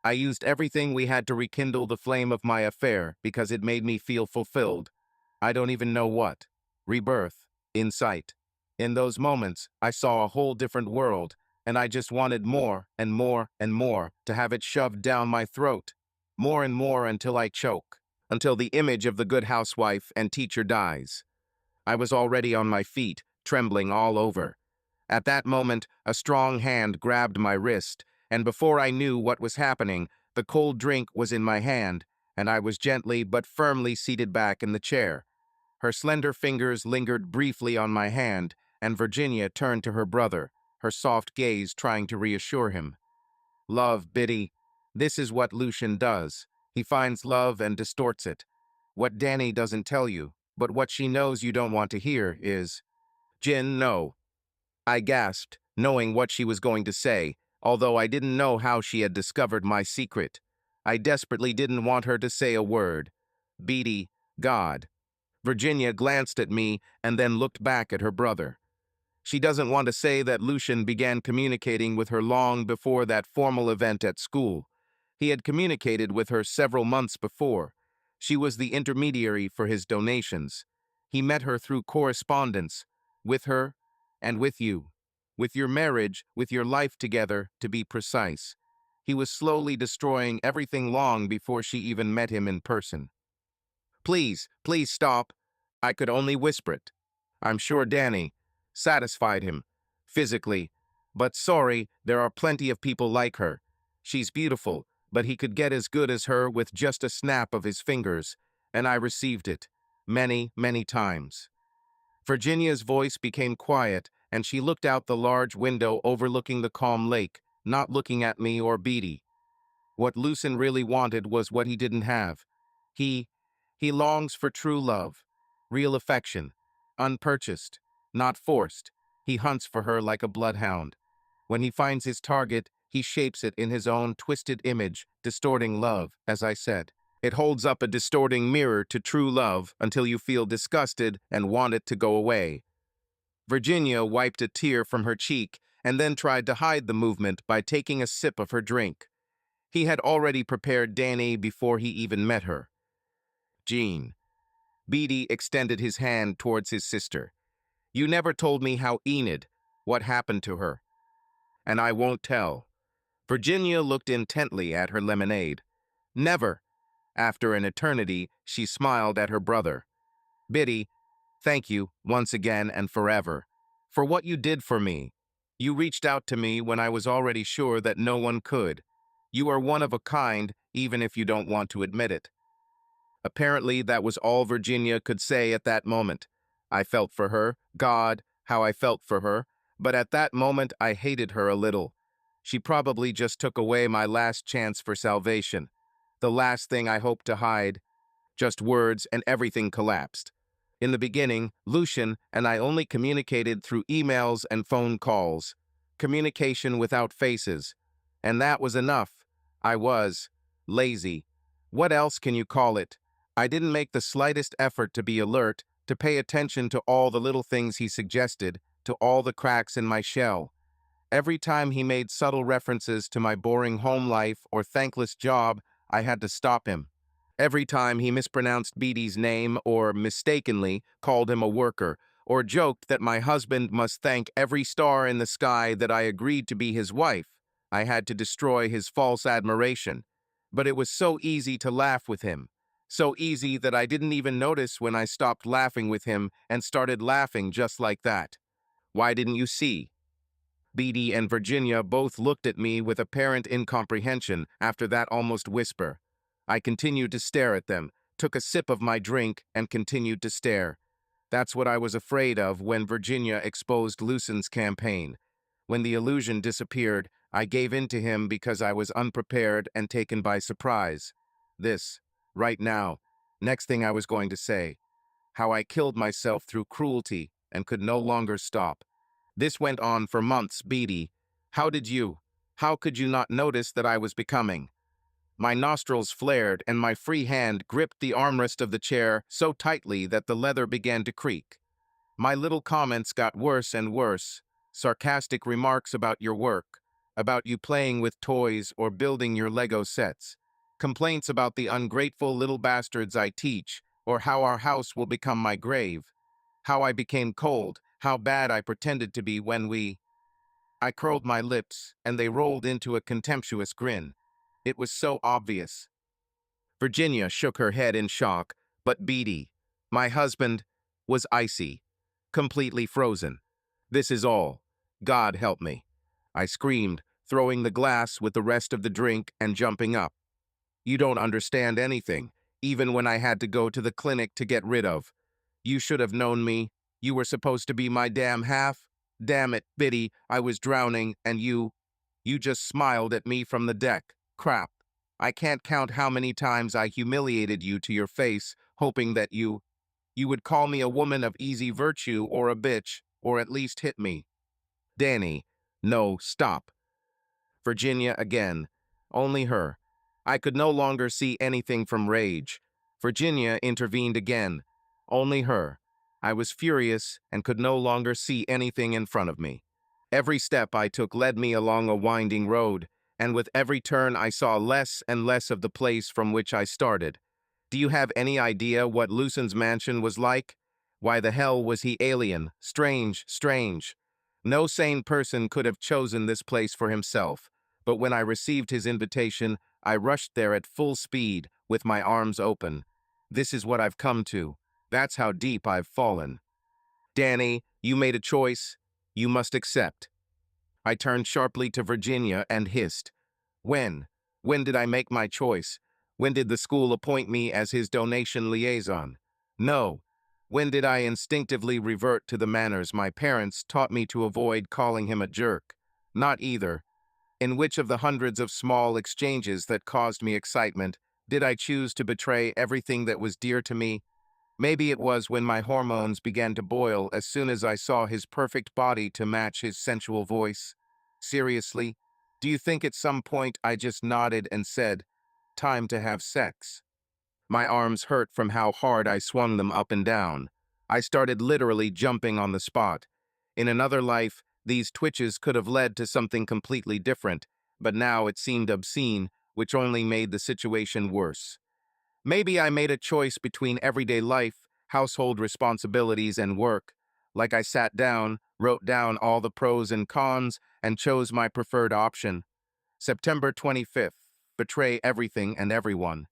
I used everything we had to rekindle the flame of my affair because it made me feel fulfilled. I don't even know what. Rebirth. In sight. In those moments, I saw a whole different world, and I just wanted more and more and more to have it shoved down my throat. More and more until I choke. Until the image of the good housewife and teacher dies. I was already on my feet, trembling all over. At that moment, a strong hand grabbed my wrist, and before I knew what was happening, the cold drink was in my hand, and I was gently but firmly seated back in the chair. Her slender fingers lingered briefly on my hand, and Virginia turned to her brother, her soft gaze trying to reassure him. Love, Biddy. This is what Lucian does. He finds love and distorts it. What Danny doesn't tell you, but what she knows you don't want to hear is, Jin, no. I gasped, knowing what she was going to say, although I didn't know how she had discovered my secret. I desperately didn't want her to say a word. Beatty, God. Virginia glanced at me and then looked back at her brother. She doesn't want to say that Lucian began communicating with her long before that formal event at school. He had communicated with her several months before. She was the intermediary for his donations. He met her through correspondence, with her and with you. With your marriage, with your life together, to be precise. He was slowly destroying everything long before she even met him in person. Please, please stop. I could only whisper it. I'm sure Danny satisfied him, physically. But sorry, there are plenty of people like her. She's beautiful, but he could get as good as her with just a snap of his fingers, and I received it, many, many times. Virginia's voice became quiet, and she looked out the large window overlooking the calm lake, not looking at me or Beatty. What Lucian really wanted was what he didn't have. He, he longs for true love, real affection, unpurchased, not forced. He hunts for her like a bloodhound. When he finds his target, he shapes it in his own twisted image, distorting love, as I said. It holds up a distorting mirror to true love until you feel disgusted and want it to go away. Virginia wiped a tear from her cheek and then tried to hide the movement by taking a sip of her drink. He had already prepared Danny before he even met her. Jean. Beatty extended his hand towards his sister. You never told me how Enid, what happened to her. And I won't tell. Virginia looked intently at her lemonade. Never. After an eternity, she smiled at her brother. Biddy, thank you, once again and forever, for what you did for me. You reached out to me when I was already sure that no one could. You are one of a kind, even if you don't want to admit it. Apparently, that was all Virginia could say at that moment. I felt for her, God, how I felt for her, but at that moment I hated her a little. She probably just took away my last chance for salvation. The last thing I hoped to hide. Just words and everything collapsed. In the beginning, Lucian and I only communicated through emails and phone calls. Communication without faces. And that was enough. I was lazy. What else can you call it? I didn't make the slightest effort to be alert, to pay attention to all the little things he suggested, to all the cracks in my shell. Every time he made subtle references to my boring home life or thankless job, I had to stop him. Every time he mispronounced Beatty's name or mistakenly called him a worker, or joked that my husband must thank every star in the sky that I agreed to be his wife, I had to destroy his false admiration. But it was so easy to laugh with him. So easy that I didn't even notice when I stopped laughing with him and started laughing just like that. Why didn't you see? Beatty and Virginia both looked at me with apparent incomprehension after that almost whisper. I continued to stare at them, took a sip of my drink, and continued to stare. That's what I was afraid of when Virginia exposed Lucian's campaign. When the illusion disappeared, I gave in to him because I was unprepared and taken by surprise. This, right now, next thing I was going to say. How I killed myself through cruelty and could no longer stop. This went on for months, Beatty. How could you not notice that I was becoming? My nostrils flared and my free hand gripped the armrest of the chair so tightly that the leather began to creak. My little comments got worse and worse. Sarcastic remarks about your work, about you playing with toys or building your Lego sets. Complaints about the ungrateful little bastards I teach, or how our house will become my grave. How I became cold, how bad I pretended to be when we... I curled my lips, and they rolled into a contemptuous grin. It was so obvious. Virginia shook her head in shock, but Beatty, my husband, was icy, completely frozen. This is all. God help me. I screamed, throwing the glass with the rest of the drink and jumping up. You don't understand anything, even when I had to go to the clinic to get rid of. You should have known me. You were supposed to be my damn half? Damn it, Biddy, I was drowning, and you just smiled at me from the deck. Crap. I can't count how many times I humiliated you to your face, hoping that you would call me a woman of easy virtue or a bitch, or at least hit me. Danny, no, stop. Virginia again. Only her. I could no longer see anything from rage. Virginia intervened again. Only her. I was furious and could no longer see anything in front of me. Every step I took led me along a winding road, and with every turn I saw less and less of the place from which I started. Do you have any idea what Lucian's mansion was like? Why the hell was he alien? Strange, strange. No sane person could have chosen this place for himself, but when I received his invitation, I rushed there at full speed, with my arms open. This is what I've come to. That's how deep I've fallen. Danny, you made a choice. You must accept. I turned sharply to Virginia and hissed. When? When did I make my choice? When did the school appoint me as his donation liaison? No. When did I instinctively revert to the manners my parents taught me to avoid calling him a jerk? Not either. In which of the hundreds of small exchanges that caused me excitement did I choose to betray everything that was dear to me? Maybe it was when my hormones began to boil as soon as I saw his perfect body to match his sensual voice. Seriously, do you think at some point I just nodded and said, "Time to have sex"? My arms hurt from how hard I swung them up and down. I started literally jumping on the spot. In another life, these twitches could have led to something completely different, but now it seemed obscene, which only made the situation worse. Maybe I made a choice between everyday life, household responsibilities, and work. Like I sat down, wrote down all the pros and cons, and chose my preferred option. September 25th. Betray everything and everyone.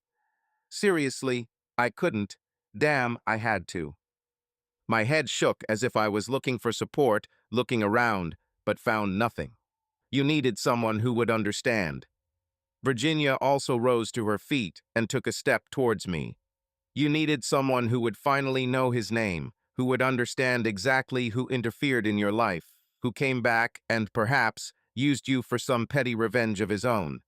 Seriously, I couldn't. Damn, I had to. My head shook as if I was looking for support, looking around, but found nothing. You needed someone who would understand. Virginia also rose to her feet and took a step towards me. You needed someone who would finally know his name, who would understand exactly who interfered in your life, who came back and, perhaps, used you for some petty revenge of his own.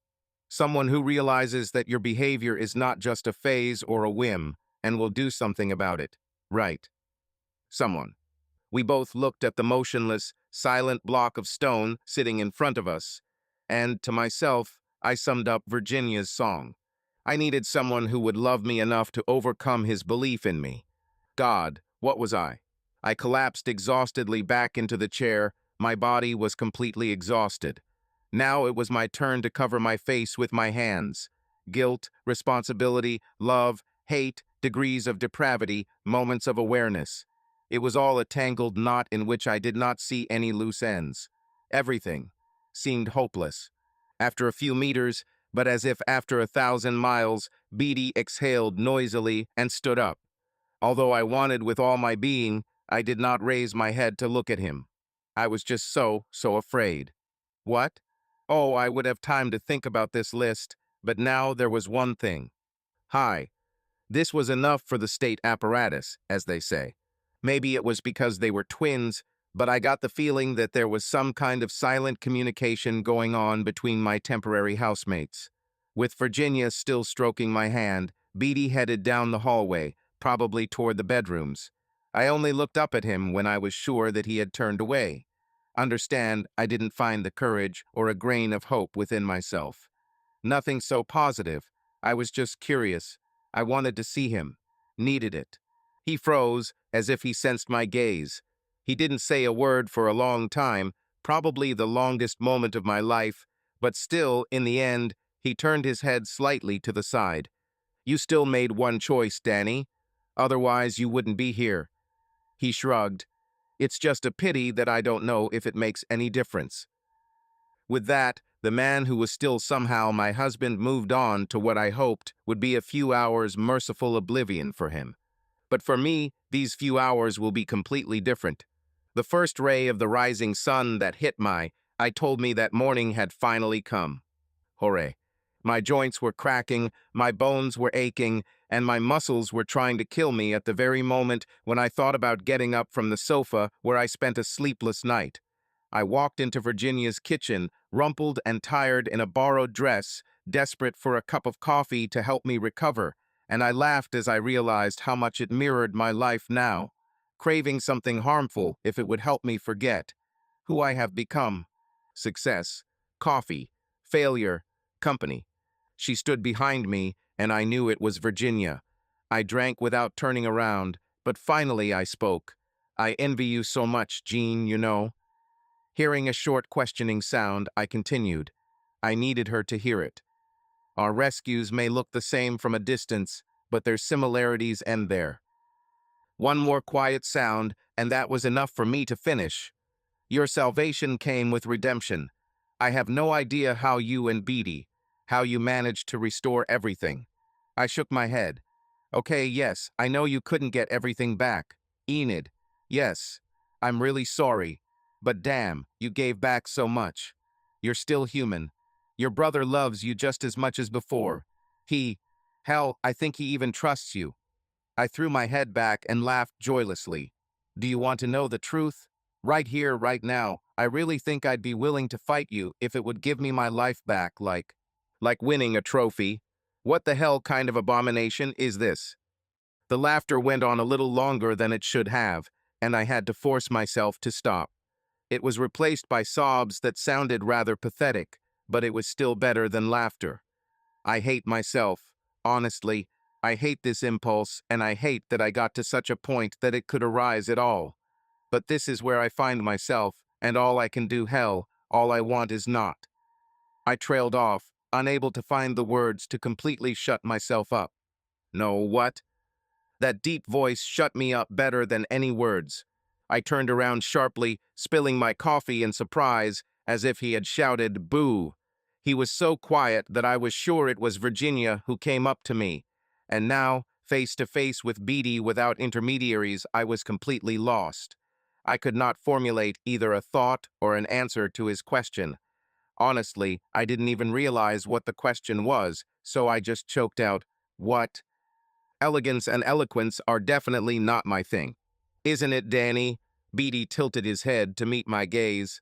Someone who realizes that your behavior is not just a phase or a whim, and will do something about it. Right. Someone. We both looked at the motionless, silent block of stone sitting in front of us, and, to myself, I summed up Virginia's song. I needed someone who would love me enough to overcome his belief in me. God, what was I? I collapsed exhaustedly back into the chair. My body was completely exhausted. Now it was my turn to cover my face with my hands. Guilt, responsibility, love, hate, degrees of depravity, moments of awareness. It was all a tangled knot in which I did not see any loose ends. Everything seemed hopeless. After a few meters, but as if after 1,000 miles, Beatty exhaled noisily and stood up. Although I wanted with all my being, I did not raise my head to look at him. I was just so afraid. What? Oh, I would have time to think about this list, but now there was one thing. Hi. This was enough for the state apparatus, as they say. Maybe it was because they were twins, but I got the feeling that there was some kind of silent communication going on between my temporary housemates. With Virginia still stroking my hand, Beatty headed down the hallway, probably toward the bedrooms. I only looked up at him when I was sure that he had turned away. Understand, I didn't find the courage or a grain of hope within myself. Nothing so positive. I was just curious. I wanted to see him. Needed it. He froze, as if he sensed my gaze. He didn't say a word for a long time, probably the longest moment of my life, but still, in the end, he turned his head slightly to the side. You still made one choice, Danny. Otherwise, you wouldn't be here. He shrugged. It's just a pity that I don't know if it makes any difference. With that, the man who was still somehow my husband moved on to what I hoped would be a few hours' merciful oblivion for him. But for me, these few hours will be completely different. The first ray of the rising sun that hit I told me that morning had finally come. Hooray. My joints were cracking, my bones were aching, and my muscles were trying to kill me at the very moment when I thought about getting up from the sofa where I spent a sleepless night. I walked into Virginia's kitchen, rumpled and tired in a borrowed dress, desperate for a cup of coffee to help me recover, and I laughed as I realized how much it mirrored my life now, craving something harmful if it would help me forget who I have become. Success, coffee, failure, company. She stood behind me, and I knew it was Virginia. I drank without turning around, but finally I spoke. I envy you so much, Jean, you know. Hearing a short questioning sound, I continued. I needed her to hear it. Our rescues may look the same from a distance, but their similarities end there. One more quiet sound, and that was enough for me to finish. Your salvation came with redemption. I have no idea how you and Beatty, how you managed to restore everything. I shook my head. Okay, yes, I know you couldn't get everything back. Enid, yes, I'm really sorry. But damn, you gave back so much. You're still human. Your brother loves you just as much as before. Hell, I think he even trusts you. I threw my head back and laughed joylessly. Do you want to know the truth? Right here, right now, I really think I'd be willing to fight you if it would give me my life back, like winning a trophy. What the hell kind of abomination is this? The laughter went on a little longer than it should have, and I had to force myself to stop. It was replaced by sobs that sounded rather pathetic, but it was still better than laughter. I hate myself. Honestly, I hate this impulse, and I hate that I got to such a point that it could arise at all. But this is where I find myself, and all I can do, hell, all I want is not. I trailed off, unable to find the words to completely shut myself up. No, what? That deep voice shut me up better than any words. I turned around sharply, spilling my coffee in surprise, as if he had shouted, "Boo!" He was so quiet that I was sure it was Virginia who came up to me. And now, face to face with Beatty without intermediaries, I was completely lost. I could not formulate either a thought or an answer to his question. Honestly, I didn't even realize what the question was, so I just choked out, "What?" Elegance and eloquence are definitely not my thing. Isn't it, Danny? Beatty tilted his head to meet my gaze.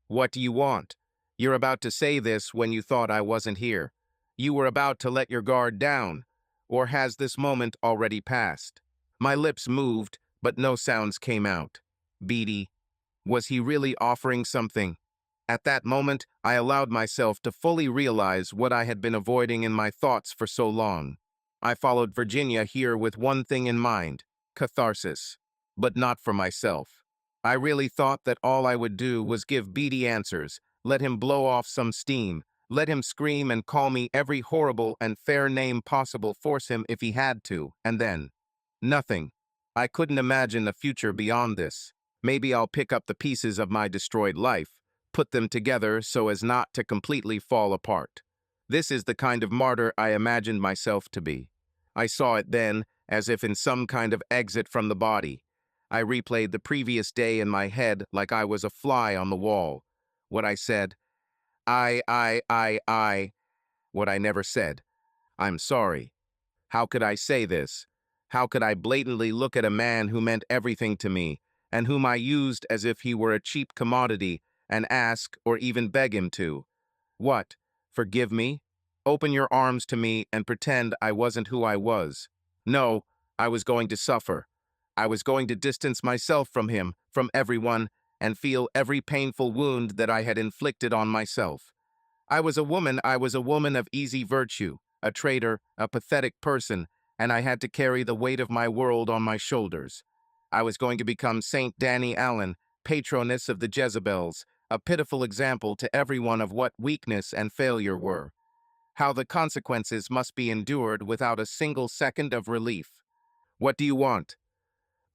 What do you want? You're about to say this when you thought I wasn't here. You were about to let your guard down. Or has this moment already passed? My lips moved, but no sounds came out. Beatty, was he really offering something? At that moment, I allowed myself to fully realize what I had been avoiding in my thoughts for so long. I followed Virginia here with one thing in mind, catharsis, but not for myself. I really thought that all I would do was give Beatty answers, let him blow off some steam, let him scream and call me every horrible and fair name possible, force him if he had to, and then nothing. I couldn't imagine a future beyond this. Maybe I'll pick up the pieces of my destroyed life, put them together so as not to completely fall apart. This is the kind of martyr I imagined myself to be. I saw it then, as if in some kind of exit from the body. I replayed the previous day in my head like I was a fly on the wall. What I said, I. What I never said, I'm sorry. How could I say this? How could I blatantly look at a man who meant everything to me, and whom I used as if he were a cheap commodity, and ask or even beg him to? What? Forgive me? Open your arms to me and pretend I wasn't who I was. No, I was going to suffer. I was going to distance myself from him, from everyone, and feel every painful wound that I had inflicted on myself. I was a woman of easy virtue, a traitor, a pathetic person, and I had to carry the weight of my world on my shoulders. I was going to become Saint Danny Allen, patroness of the Jezebels, a pitiful example to everyone of what weakness and failure were. How the consequences must be endured without a single second of relief. What do you want?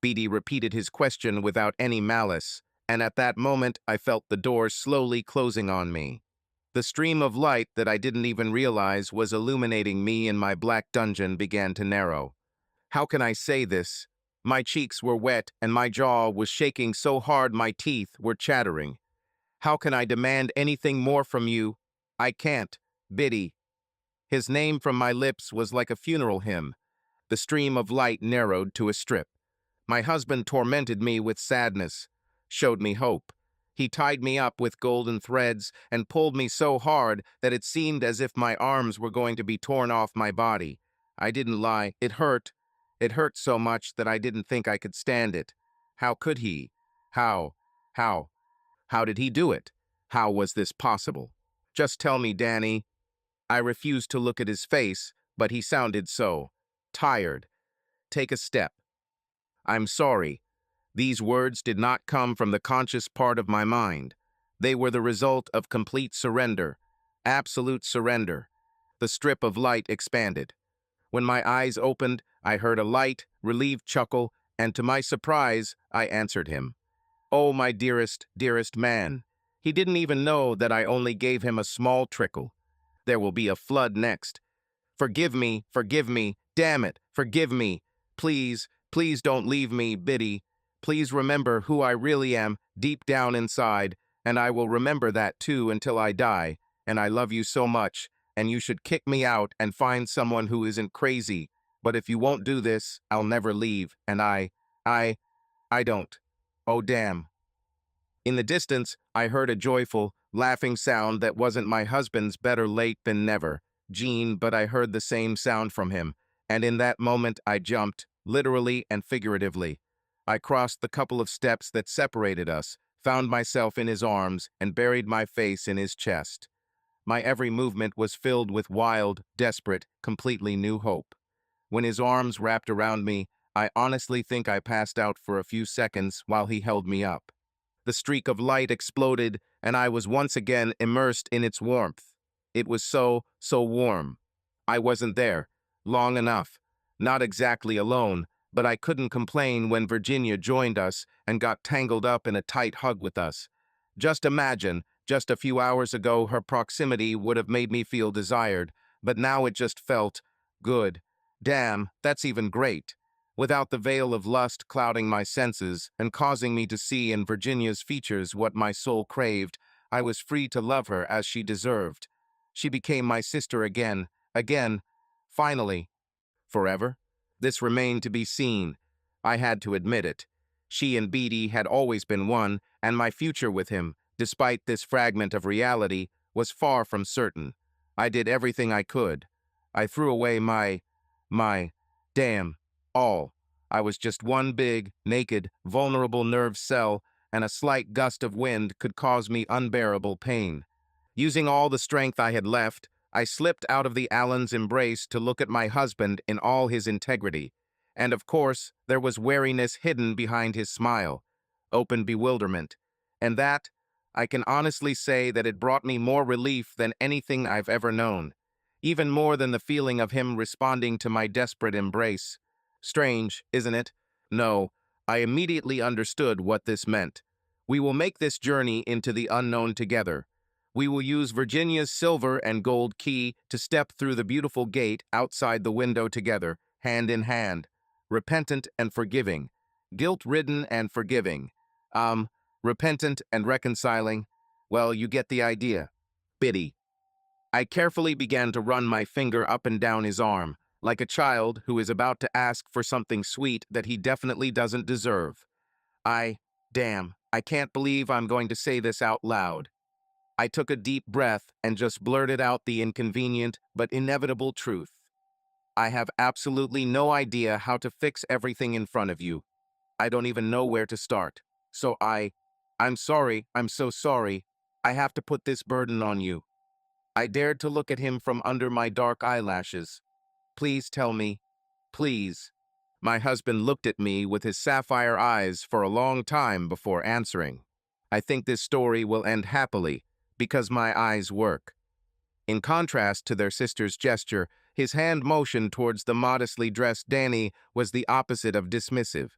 Beatty repeated his question without any malice, and at that moment I felt the doors slowly closing on me. The stream of light that I didn't even realize was illuminating me in my black dungeon began to narrow. How can I say this? My cheeks were wet and my jaw was shaking so hard my teeth were chattering. How can I demand anything more from you? I can't. Biddy. His name from my lips was like a funeral hymn. The stream of light narrowed to a strip. My husband tormented me with sadness, showed me hope. He tied me up with golden threads and pulled me so hard that it seemed as if my arms were going to be torn off my body. I didn't lie. It hurt. It hurt so much that I didn't think I could stand it. How could he? How? How? How did he do it? How was this possible? Just tell me, Danny. I refused to look at his face, but he sounded so tired. Take a step. I'm sorry. These words did not come from the conscious part of my mind. They were the result of complete surrender, absolute surrender. The strip of light expanded. When my eyes opened, I heard a light, relieved chuckle, and to my surprise, I answered him. Oh, my dearest, dearest man. He didn't even know that I only gave him a small trickle. There will be a flood next. Forgive me, damn it, forgive me. Please, please don't leave me, Biddy. Please remember who I really am deep down inside, and I will remember that too until I die, and I love you so much, and you should kick me out and find someone who isn't crazy. But if you won't do this, I'll never leave, and I don't. Oh, damn. In the distance, I heard a joyful, laughing sound that wasn't my husband's better late than never, Gene, but I heard the same sound from him, and in that moment I jumped, literally and figuratively. I crossed the couple of steps that separated us, found myself in his arms, and buried my face in his chest. My every movement was filled with wild, desperate, completely new hope. When his arms wrapped around me, I honestly think I passed out for a few seconds while he held me up. The streak of light exploded, and I was once again immersed in its warmth. It was so warm. I wasn't there. Long enough. Not exactly alone, but I couldn't complain when Virginia joined us and got tangled up in a tight hug with us. Just imagine, just a few hours ago her proximity would have made me feel desired, but now it just felt good. Damn, that's even great. Without the veil of lust clouding my senses and causing me to see in Virginia's features what my soul craved, I was free to love her as she deserved. She became my sister again, finally. Forever? This remained to be seen. I had to admit it. She and Beatty had always been one, and my future with him, despite this fragment of reality, was far from certain. I did everything I could. I threw away damn, all. I was just one big, naked, vulnerable nerve cell, and a slight gust of wind could cause me unbearable pain. Using all the strength I had left, I slipped out of the Allen's embrace to look at my husband in all his integrity. And of course, there was wariness hidden behind his smile, open bewilderment. And that, I can honestly say that it brought me more relief than anything I've ever known. Even more than the feeling of him responding to my desperate embrace. Strange, isn't it? No, I immediately understood what this meant. We will make this journey into the unknown together. We will use Virginia's silver and gold key to step through the beautiful gate outside the window together, hand in hand, repentant and forgiving, guilt-ridden and forgiving. Repentant and reconciling. Well, you get the idea. Biddy. I carefully began to run my finger up and down his arm, like a child who is about to ask for something sweet that he definitely doesn't deserve. Damn, I can't believe I'm going to say this out loud. I took a deep breath and just blurted out the inconvenient but inevitable truth. I have absolutely no idea how to fix everything in front of you. I don't even know where to start. So I'm sorry, I'm so sorry. I have to put this burden on you. I dared to look at him from under my dark eyelashes. Please tell me. Please. My husband looked at me with his sapphire eyes for a long time before answering. I think this story will end happily, because my eyes work. In contrast to their sister's gesture, his hand motion towards the modestly dressed Danny was the opposite of dismissive.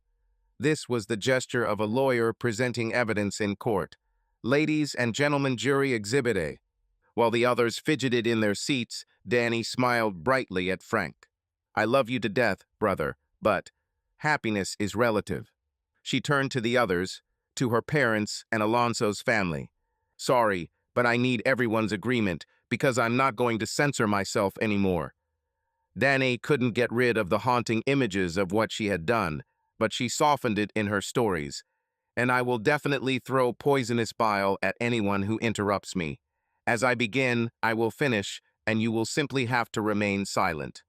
This was the gesture of a lawyer presenting evidence in court. Ladies and gentlemen, jury exhibit A. While the others fidgeted in their seats, Danny smiled brightly at Frank. I love you to death, brother, but happiness is relative. She turned to the others, to her parents and Alonso's family. Sorry, but I need everyone's agreement because I'm not going to censor myself anymore. Danny couldn't get rid of the haunting images of what she had done, but she softened it in her stories. And I will definitely throw poisonous bile at anyone who interrupts me. As I begin, I will finish, and you will simply have to remain silent.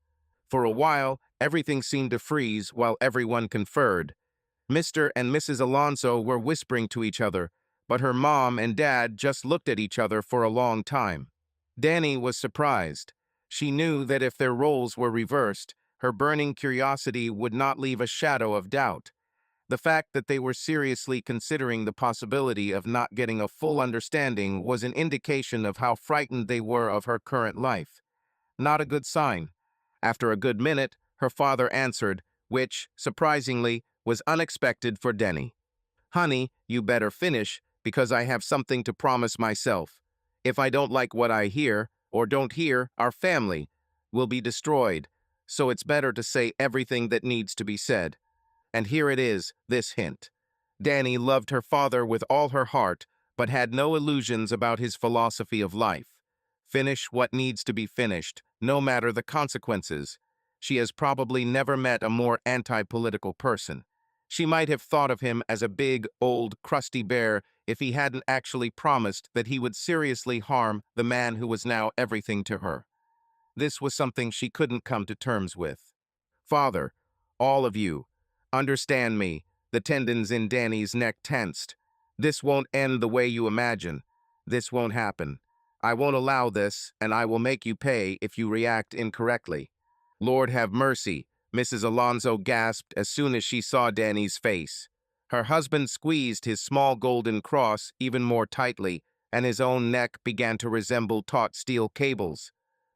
For a while, everything seemed to freeze while everyone conferred. Mr. and Mrs. Alonso were whispering to each other, but her mom and dad just looked at each other for a long time. Danny was surprised. She knew that if their roles were reversed, her burning curiosity would not leave a shadow of doubt. The fact that they were seriously considering the possibility of not getting a full understanding was an indication of how frightened they were of her current life. Not a good sign. After a good minute, her father answered, which, surprisingly, was unexpected for Denny. "Honey, you better finish, because I have something to promise myself. If I don't like what I hear, or don't hear, our family will be destroyed. So it's better to say everything that needs to be said. And here it is, this hint." Danny loved her father with all her heart, but had no illusions about his philosophy of life. Finish what needs to be finished, no matter the consequences. She has probably never met a more anti-political person. She might have thought of him as a big, old, crusty bear if he hadn't actually promised that he would seriously harm the man who was now everything to her. This was something she couldn't come to terms with. "Father, all of you, understand me." The tendons in Danny's neck tensed. "This won't end the way you imagine. This won't happen. I won't allow this, and I will make you pay if you react incorrectly." "Lord have mercy," Mrs. Alonso gasped as soon as she saw Danny's face. Her husband squeezed his small golden cross even more tightly, and his own neck began to resemble taut steel cables.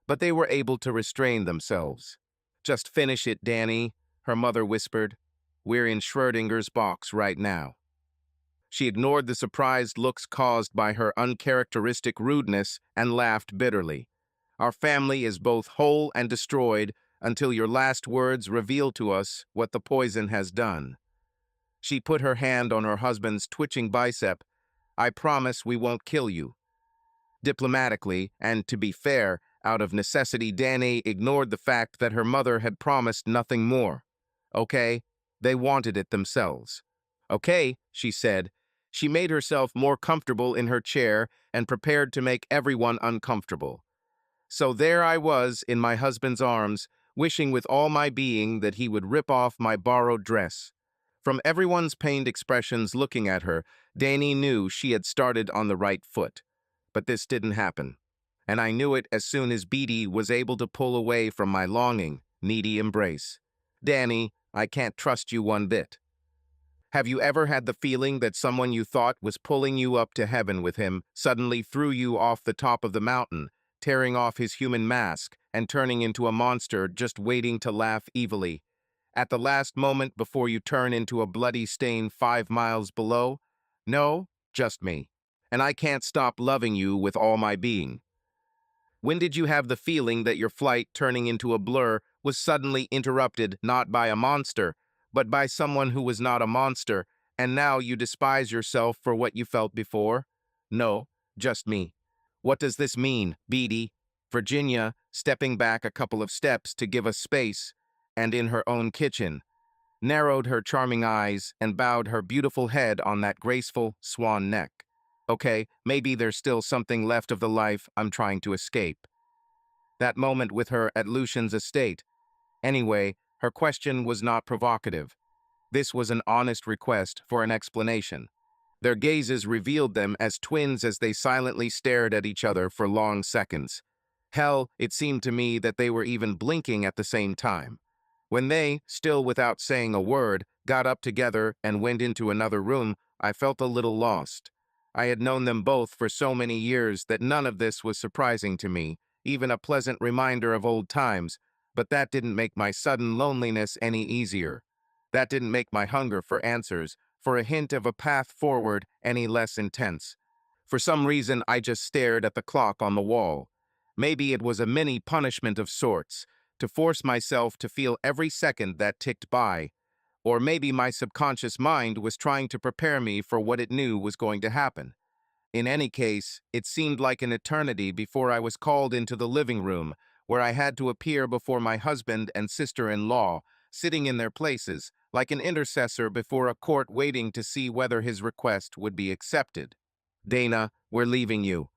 But they were able to restrain themselves. "Just finish it, Danny," her mother whispered. "We're in Schrödinger's box right now." She ignored the surprised looks caused by her uncharacteristic rudeness and laughed bitterly. "Our family is both whole and destroyed until your last words reveal to us what the poison has done." She put her hand on her husband's twitching bicep. "I promise we won't kill you." Diplomatically, and to be fair, out of necessity, Danny ignored the fact that her mother had promised nothing more. Okay, they wanted it themselves. "Okay," she said. She made herself more comfortable in her chair and prepared to make everyone uncomfortable. So there I was in my husband's arms, wishing with all my being that he would rip off my borrowed dress. From everyone's pained expressions looking at her, Danny knew she had started on the right foot. But this didn't happen. And I knew it as soon as Beatty was able to pull away from my longing, needy embrace. "Danny, I can't trust you one bit." Have you ever had the feeling that someone you thought was pulling you up to heaven with him suddenly threw you off the top of the mountain, tearing off his human mask and turning into a monster just waiting to laugh evilly? At the last moment before you turn into a bloody stain 5 miles below? No, just me. And I can't stop loving you with all my being. When did you have the feeling that your flight turning into a blur was suddenly interrupted not by a monster, but by someone who was not a monster, and now you despise yourself for what you felt before? No, just me. What does this mean, Beatty? Virginia, stepping back a couple of steps to give us space, and in her own kitchen, narrowed her charming eyes and bowed her beautiful head on that graceful swan neck. Okay, maybe there's still something left of the life I'm trying to escape. That moment with her at Lucian's estate. Anyway, her question was not provocative. This was an honest request for an explanation. Their gazes revealed them as twins as they silently stared at each other for long seconds. Hell, it seemed to me that they were even blinking at the same time. When they, still without saying a word, got up together and went into another room, I felt a little lost. I had known them both for so many years that none of this was surprising to me, even a pleasant reminder of old times, but that didn't make my sudden loneliness any easier. That didn't make my hunger for answers, for a hint of a path forward, any less intense. For some reason, I just stared at the clock on the wall. Maybe it was a mini punishment of sorts, to force myself to feel every second that ticked by. Or maybe my subconscious mind was trying to prepare me for what it knew was going to happen. In any case, it seemed like an eternity before I was called into the living room, where I had to appear before my husband and sister-in-law, sitting in their places, like an intercessor before a court waiting to see whether his request would be accepted. Dana, we're leaving you.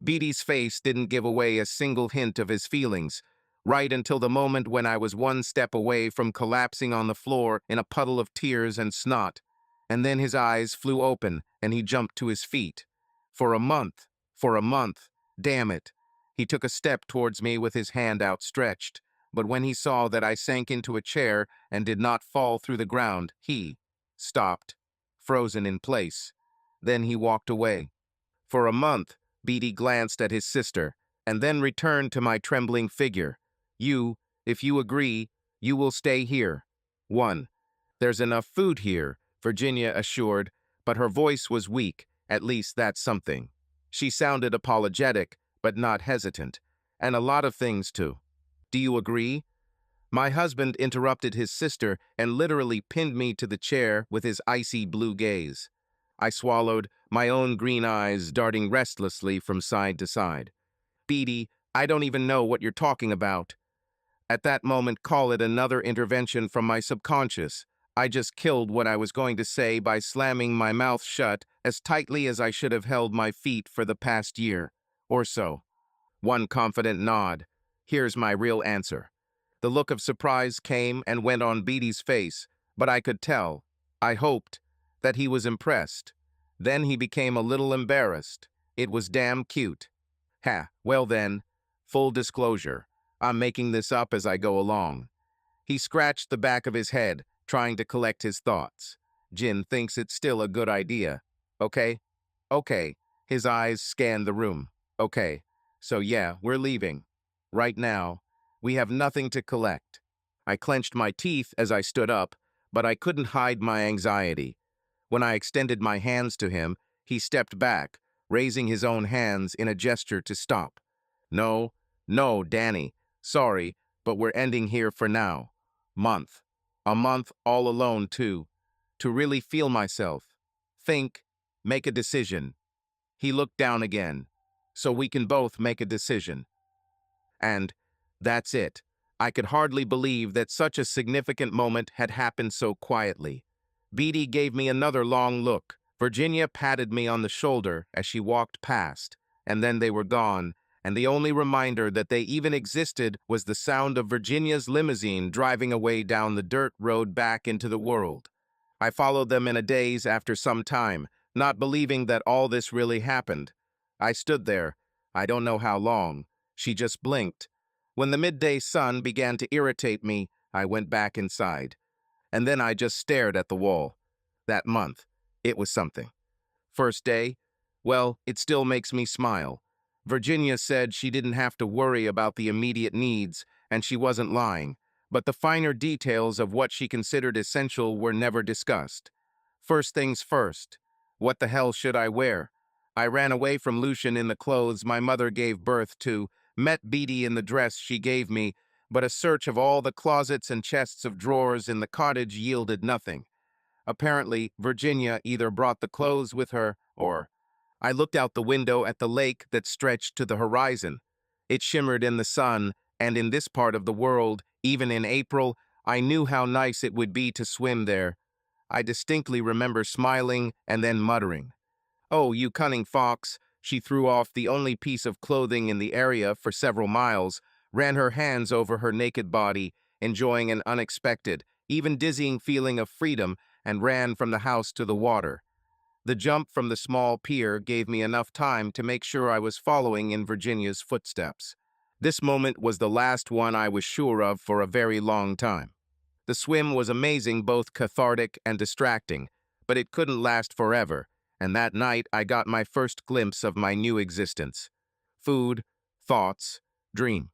Beatty's face didn't give away a single hint of his feelings, right until the moment when I was one step away from collapsing on the floor in a puddle of tears and snot. And then his eyes flew open, and he jumped to his feet. For a month, damn it. He took a step towards me with his hand outstretched, but when he saw that I sank into a chair and did not fall through the ground, he stopped, frozen in place. Then he walked away. For a month, Beatty glanced at his sister, and then returned to my trembling figure. You, if you agree, you will stay here. 1. There's enough food here, Virginia assured, but her voice was weak, at least that's something. She sounded apologetic, but not hesitant, and a lot of things too. Do you agree? My husband interrupted his sister and literally pinned me to the chair with his icy blue gaze. I swallowed, my own green eyes darting restlessly from side to side. Beatty, I don't even know what you're talking about. At that moment, call it another intervention from my subconscious. I just killed what I was going to say by slamming my mouth shut as tightly as I should have held my feet for the past year, or so. One confident nod. Here's my real answer. The look of surprise came and went on Beatty's face, but I could tell, I hoped, that he was impressed. Then he became a little embarrassed. It was damn cute. Ha, well then, full disclosure, I'm making this up as I go along. He scratched the back of his head, trying to collect his thoughts. Jin thinks it's still a good idea. Okay? Okay. His eyes scanned the room. Okay. So yeah, we're leaving. Right now. We have nothing to collect. I clenched my teeth as I stood up, but I couldn't hide my anxiety. When I extended my hands to him, he stepped back, raising his own hands in a gesture to stop. No, no, Danny. Sorry, but we're ending here for now. Month. A month all alone, too. To really feel myself. Think. Make a decision. He looked down again. So we can both make a decision. And that's it. I could hardly believe that such a significant moment had happened so quietly. Beatty gave me another long look. Virginia patted me on the shoulder as she walked past, and then they were gone, and the only reminder that they even existed was the sound of Virginia's limousine driving away down the dirt road back into the world. I followed them in a daze after some time, not believing that all this really happened. I stood there. I don't know how long. She just blinked. When the midday sun began to irritate me, I went back inside. And then I just stared at the wall. That month, it was something. First day, well, it still makes me smile. Virginia said she didn't have to worry about the immediate needs, and she wasn't lying. But the finer details of what she considered essential were never discussed. First things first. What the hell should I wear? I ran away from Lucian in the clothes my mother gave birth to, met Beatty in the dress she gave me, but a search of all the closets and chests of drawers in the cottage yielded nothing. Apparently, Virginia either brought the clothes with her, or... I looked out the window at the lake that stretched to the horizon. It shimmered in the sun, and in this part of the world, even in April, I knew how nice it would be to swim there. I distinctly remember smiling and then muttering, "Oh, you cunning fox." She threw off the only piece of clothing in the area for several miles, ran her hands over her naked body, enjoying an unexpected, even dizzying feeling of freedom, and ran from the house to the water. The jump from the small pier gave me enough time to make sure I was following in Virginia's footsteps. This moment was the last one I was sure of for a very long time. The swim was amazing, both cathartic and distracting, but it couldn't last forever, and that night I got my first glimpse of my new existence. Food, thoughts, dream.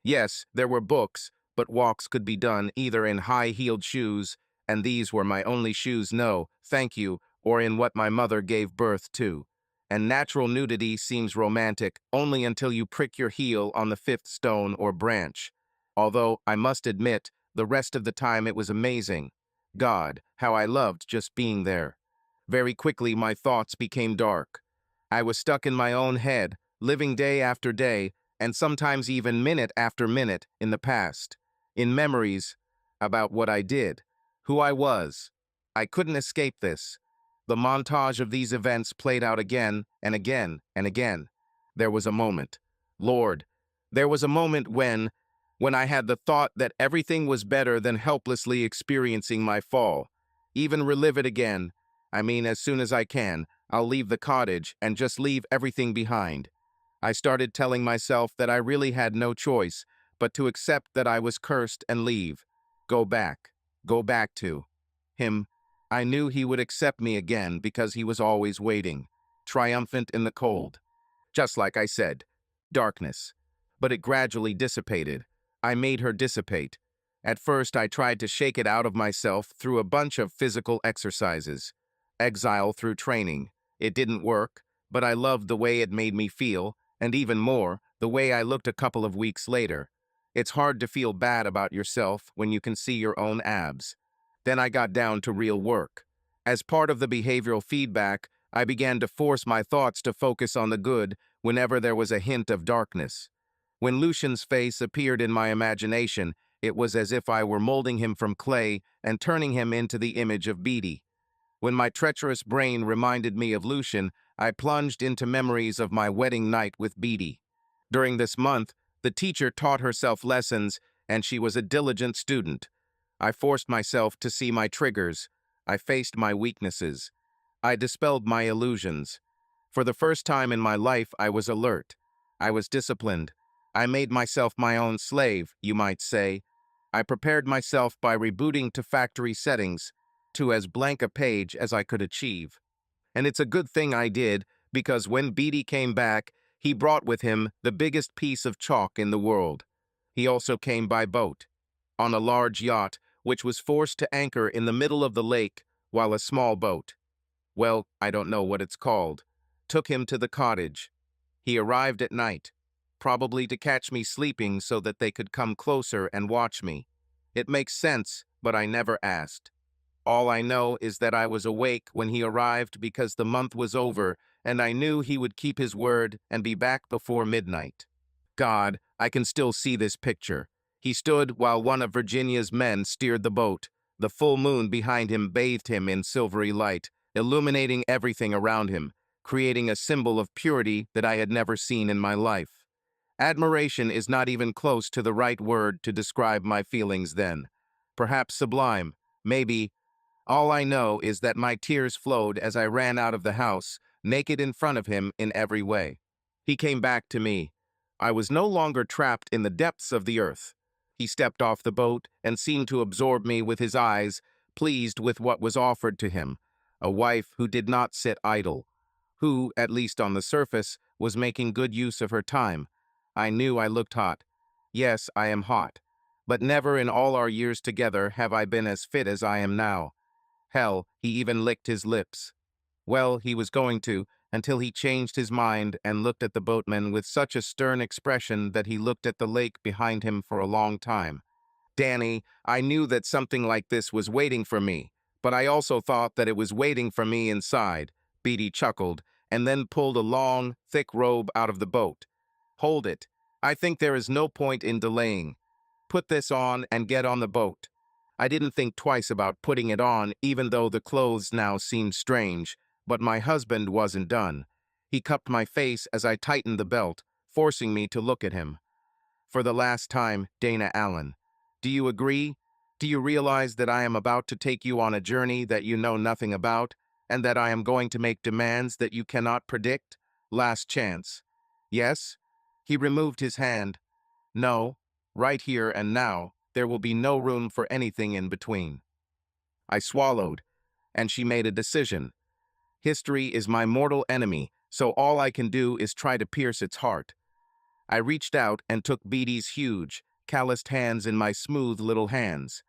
Yes, there were books, but walks could be done either in high-heeled shoes, and these were my only shoes, no, thank you, or in what my mother gave birth to. And natural nudity seems romantic only until you prick your heel on the fifth stone or branch. Although, I must admit, the rest of the time it was amazing. God, how I loved just being there. Very quickly my thoughts became dark. I was stuck in my own head, living day after day, and sometimes even minute after minute in the past, in memories about what I did, who I was. I couldn't escape this. The montage of these events played out again and again and again. There was a moment. Lord, there was a moment when I had the thought that everything was better than helplessly experiencing my fall. Even relive it again. I mean, as soon as I can, I'll leave the cottage and just leave everything behind. I started telling myself that I really had no choice but to accept that I was cursed and leave. Go back. Go back to him. I knew he would accept me again because he was always waiting, triumphant in the cold. Just like I said, darkness. But it gradually dissipated. I made her dissipate. At first, I tried to shake it out of myself through a bunch of physical exercises. Exile through training. It didn't work, but I loved the way it made me feel, and even more, the way I looked a couple of weeks later. It's hard to feel bad about yourself when you can see your own abs. Then I got down to real work. As part of the behavioral feedback, I began to force my thoughts to focus on the good whenever there was a hint of darkness. When Lucian's face appeared in my imagination, it was as if I were molding him from clay and turning him into the image of Beatty. When my treacherous brain reminded me of Lucian, I plunged into memories of my wedding night with Beatty. During this month, the teacher taught herself lessons, and she was a diligent student. I forced myself to see my triggers. I faced my weaknesses. I dispelled my illusions. For the first time in my life, I was alert. I was disciplined. I made myself my own slave, you might say. I prepared myself by rebooting to factory settings, to as blank a page as I could achieve. And it's a good thing I did, because when Beatty came back, he brought with him the biggest piece of chalk in the world. He also came by boat, on a large yacht, which was forced to anchor in the middle of the lake, while a small boat, well, I don't know what it's called, took him to the cottage. He arrived at night, probably to catch me sleeping so that they could come closer and watch me. It makes sense, but I never asked. All I know is that I was awake when he arrived because the month was over, and I knew he would keep his word and be back before midnight. God, I can still see this picture. He stood while one of Virginia's men steered the boat. The full moon behind him bathed him in silvery light, illuminating everything around him, creating a symbol of purity that I had never seen in my life. Admiration is not even close to the right word to describe my feelings then. Perhaps sublime, maybe. All I know is that my tears flowed as I ran out of the house, naked in front of him in every way. He came back to me. I was no longer trapped in the depths of the earth. He stepped off the boat and seemed to absorb me with his eyes, pleased with what was offered to him. A wife who did not sit idle, who, at least on the surface, was making good use of her time. I knew I looked hot. Yes, I am hot. But never in all our years together have I been as fit as I am now. Hell, he even licked his lips. Well, he was going to, until he changed his mind and looked at the boatman with such a stern expression that he looked at the lake behind him for a long time. Danny, I knew that something like this was waiting for me, but I also thought that it was waiting for me inside. Beatty chuckled, and then pulled a long, thick robe out of the boat. Hold it. I think there is no point in delaying. Put this on and get on the boat. I didn't think twice about putting it on, even though the clothes now seemed strange, but my husband wasn't done. He cupped my face as I tightened the belt, forcing me to look at him. For the last time, Dana Allen. Do you agree? Do you realize that I am about to take you on a journey that you know nothing about, and that I am going to make demands that you cannot predict? Last chance. Yes? He removed his hand. No, right here and now, there will be no room for anything in between. I swallowed, and she made a decision. History is my mortal enemy, so all I can do is try to pierce its heart. I reached out and took Beatty's huge, calloused hands in my smooth little hands.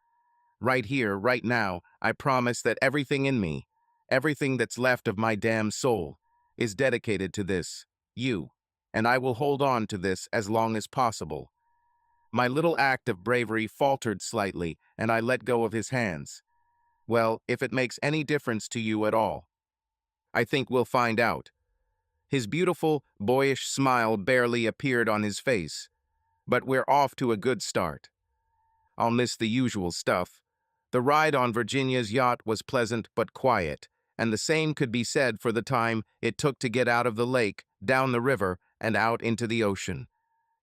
Right here, right now, I promise that everything in me, everything that's left of my damn soul, is dedicated to this, you, and I will hold on to this as long as possible. My little act of bravery faltered slightly, and I let go of his hands. Well, if it makes any difference to you at all. I think we'll find out. His beautiful, boyish smile barely appeared on his face. But we're off to a good start. I'll miss the usual stuff. The ride on Virginia's yacht was pleasant but quiet, and the same could be said for the time it took to get out of the lake, down the river, and out into the ocean.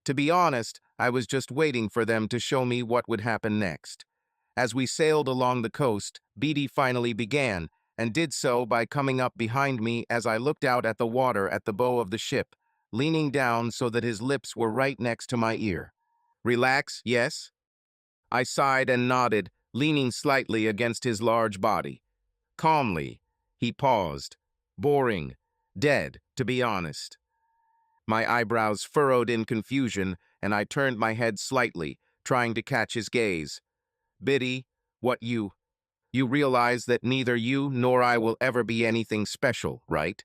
To be honest, I was just waiting for them to show me what would happen next. As we sailed along the coast, Beatty finally began, and did so by coming up behind me as I looked out at the water at the bow of the ship, leaning down so that his lips were right next to my ear. Relax, yes? I sighed and nodded, leaning slightly against his large body. Calmly, he paused. Boring. Dead, to be honest. My eyebrows furrowed in confusion, and I turned my head slightly, trying to catch his gaze. Biddy, you realize that neither you nor I will ever be anything special, right?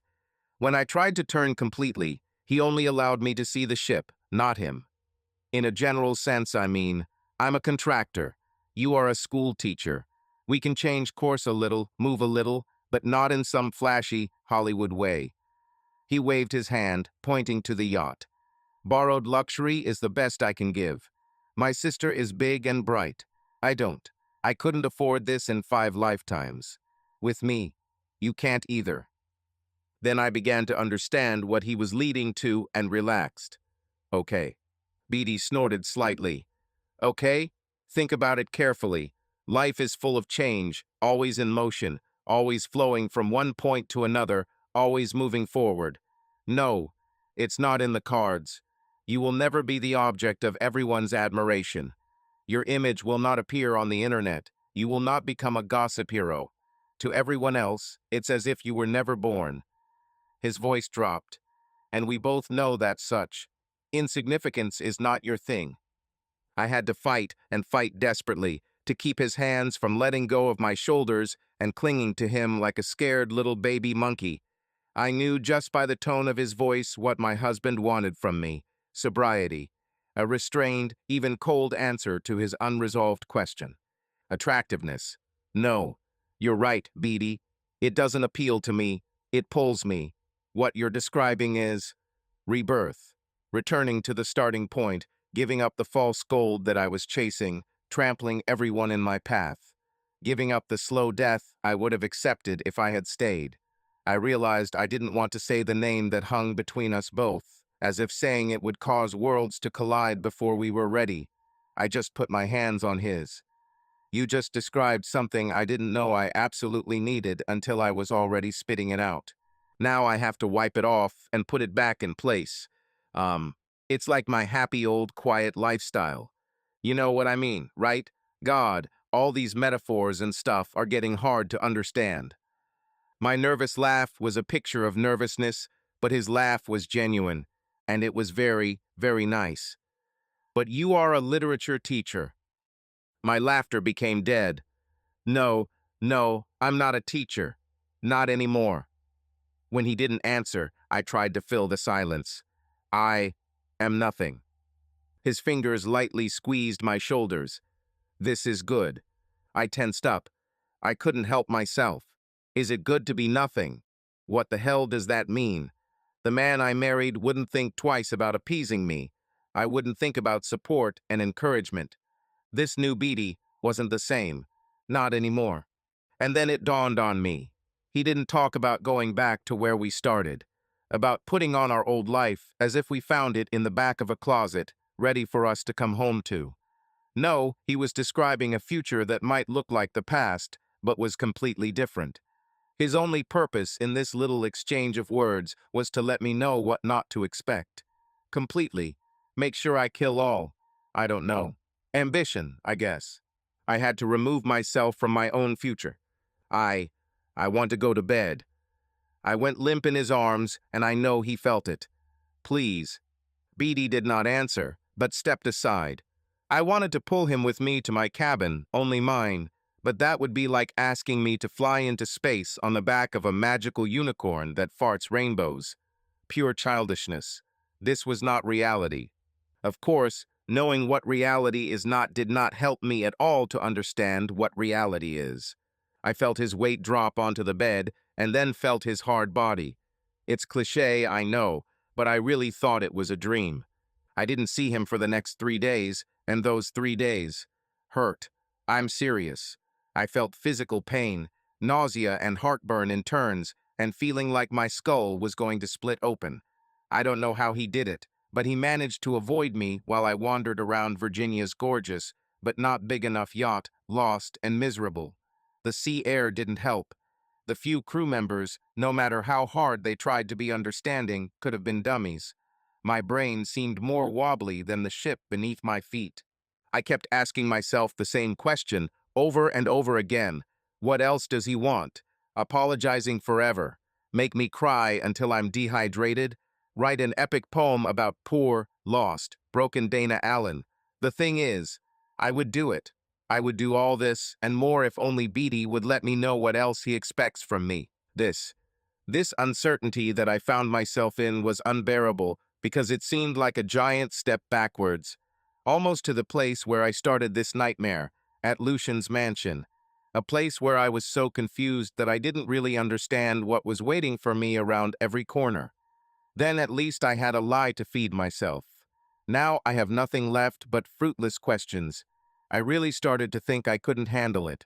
When I tried to turn completely, he only allowed me to see the ship, not him. In a general sense, I mean, I'm a contractor. You are a school teacher. We can change course a little, move a little, but not in some flashy Hollywood way. He waved his hand, pointing to the yacht. Borrowed luxury is the best I can give. My sister is big and bright. I don't. I couldn't afford this in 5 lifetimes. With me, you can't either. Then I began to understand what he was leading to and relaxed. Okay. Beatty snorted slightly. Okay? Think about it carefully. Life is full of change, always in motion, always flowing from one point to another, always moving forward. No, it's not in the cards. You will never be the object of everyone's admiration. Your image will not appear on the internet. You will not become a gossip hero. To everyone else, it's as if you were never born. His voice dropped. And we both know that such insignificance is not your thing. I had to fight and fight desperately to keep his hands from letting go of my shoulders and clinging to him like a scared little baby monkey. I knew just by the tone of his voice what my husband wanted from me: sobriety, a restrained, even cold answer to his unresolved question. Attractiveness. No, you're right, Beatty. It doesn't appeal to me. It pulls me. What you're describing is rebirth, returning to the starting point, giving up the false gold that I was chasing, trampling everyone in my path, giving up the slow death I would have accepted if I had stayed. I realized I didn't want to say the name that hung between us both, as if saying it would cause worlds to collide before we were ready. I just put my hands on his. You just described something I didn't know I absolutely needed until I was already spitting it out. Now I have to wipe it off and put it back in place. It's like my happy old quiet lifestyle. You know what I mean, right? God, all these metaphors and stuff are getting hard to understand. My nervous laugh was a picture of nervousness, but his laugh was genuine, and it was very, very nice. But you are a literature teacher. My laughter became dead. No, I'm not a teacher. Not anymore. When he didn't answer, I tried to fill the silence. I am nothing. His fingers lightly squeezed my shoulders. This is good. I tensed up. I couldn't help myself. Is it good to be nothing? What the hell does that mean? The man I married wouldn't think twice about appeasing me. I wouldn't think about support and encouragement. This new Beatty wasn't the same. Not anymore. And then it dawned on me. He didn't talk about going back to where we started, about putting on our old life as if we found it in the back of a closet, ready for us to come home to. No, he was describing a future that might look like the past, but was completely different. His only purpose in this little exchange of words was to let me know what not to expect. Completely. Make sure I kill all. I don't know. Ambition, I guess. I had to remove myself from my own future. I want to go to bed. I went limp in his arms, and I know he felt it. Please. Beatty did not answer, but stepped aside. I wanted to pull him with me to my cabin, only mine, but that would be like asking me to fly into space on the back of a magical unicorn that farts rainbows. Pure childishness. This was not reality. Of course, knowing what reality is not did not help me at all to understand what reality is. I felt his weight drop onto the bed, and then felt his hard body. It's cliché, I know, but I really thought it was a dream. I didn't see him for the next 3 days, and those 3 days hurt. I'm serious. I felt physical pain, nausea and heartburn in turns, and feeling like my skull was going to split open. I don't know how he did it, but he managed to avoid me while I wandered around Virginia's gorgeous, but not big enough yacht, lost and miserable. The sea air didn't help. The few crew members, no matter how hard they tried to be understanding, could have been dummies. My brain seemed more wobbly than the ship beneath my feet. I kept asking myself the same question over and over again. What else does he want? Apologizing forever. Make me cry until I'm dehydrated? Write an epic poem about poor, lost, broken Dana Allen. The thing is, I would do it. I would do all this and more if only Beatty would let me know what else he expects from me. This uncertainty that I found myself in was unbearable because it seemed like a giant step backwards, almost to the place where I started this nightmare, at Lucian's mansion, a place where I was so confused that I didn't really understand what was waiting for me around every corner. Then at least I had a lie to feed myself. Now I have nothing left but fruitless questions. I really started to think I couldn't handle it,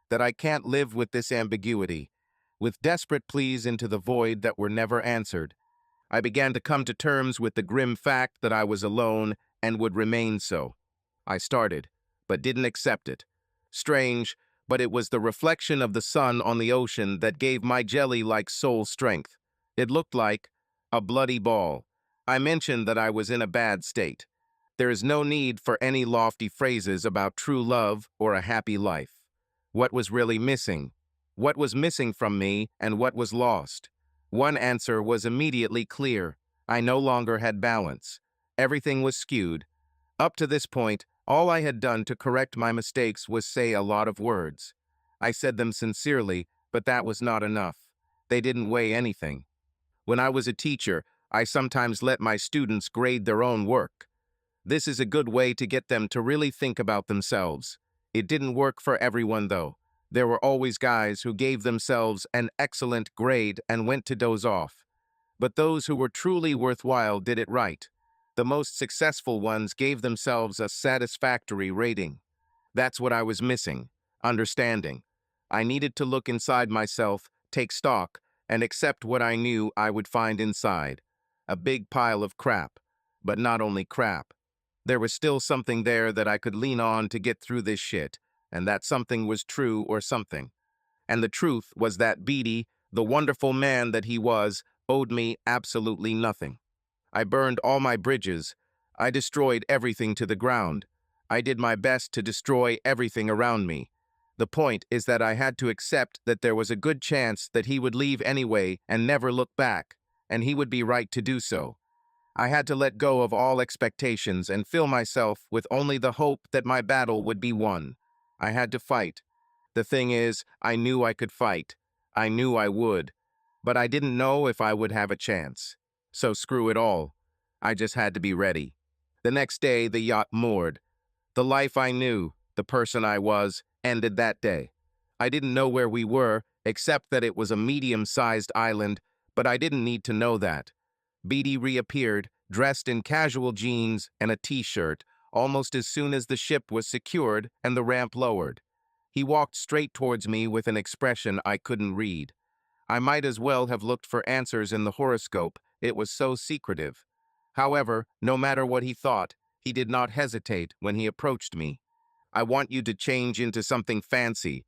that I can't live with this ambiguity, with desperate pleas into the void that were never answered. I began to come to terms with the grim fact that I was alone and would remain so. I started, but didn't accept it. Strange, but it was the reflection of the sun on the ocean that gave my jelly-like soul strength. It looked like a bloody ball. I mentioned that I was in a bad state. There is no need for any lofty phrases about true love or a happy life. What was really missing? What was missing from me and what was lost? One answer was immediately clear. I no longer had balance. Everything was skewed. Up to this point, all I had done to correct my mistakes was say a lot of words. I said them sincerely, but that was not enough. They didn't weigh anything. When I was a teacher, I sometimes let my students grade their own work. This is a good way to get them to really think about themselves. It didn't work for everyone, though. There were always guys who gave themselves an excellent grade and went to doze off. But those who were truly worthwhile did it right. The most successful ones gave themselves a satisfactory rating. That's what I was missing, understanding. I needed to look inside myself, take stock, and accept what I knew I would find inside. A big pile of crap. But not only crap. There was still something there that I could lean on to get through this shit, and that something was true or something. And the truth was that Beatty, the wonderful man that he was, owed me absolutely nothing. I burned all my bridges. I destroyed everything to the ground. I did my best to destroy everything around me. The point is that I had to accept that there was a good chance that he would leave anyway and never look back, and he would be right to do so. I had to let go of all expectations and fill myself with only the hope that my battle would be won. I had to fight. The thing is, I knew I could fight. I knew I would. But I didn't know if I would have a chance. So screw it all. I just had to be ready. The next day, the yacht moored. The life I knew, the person I was, ended that day. I didn't know where we were, except that it was a medium-sized island, but I didn't need to know that. Beatty reappeared, dressed in casual jeans and a t-shirt, almost as soon as the ship was secured and the ramp lowered. He walked straight towards me with an expression I couldn't read. I might as well have looked for answers in the horoscope, it was so secretive. However, no matter what he thought, he did not hesitate when he approached me. "I want you to change into something fancy."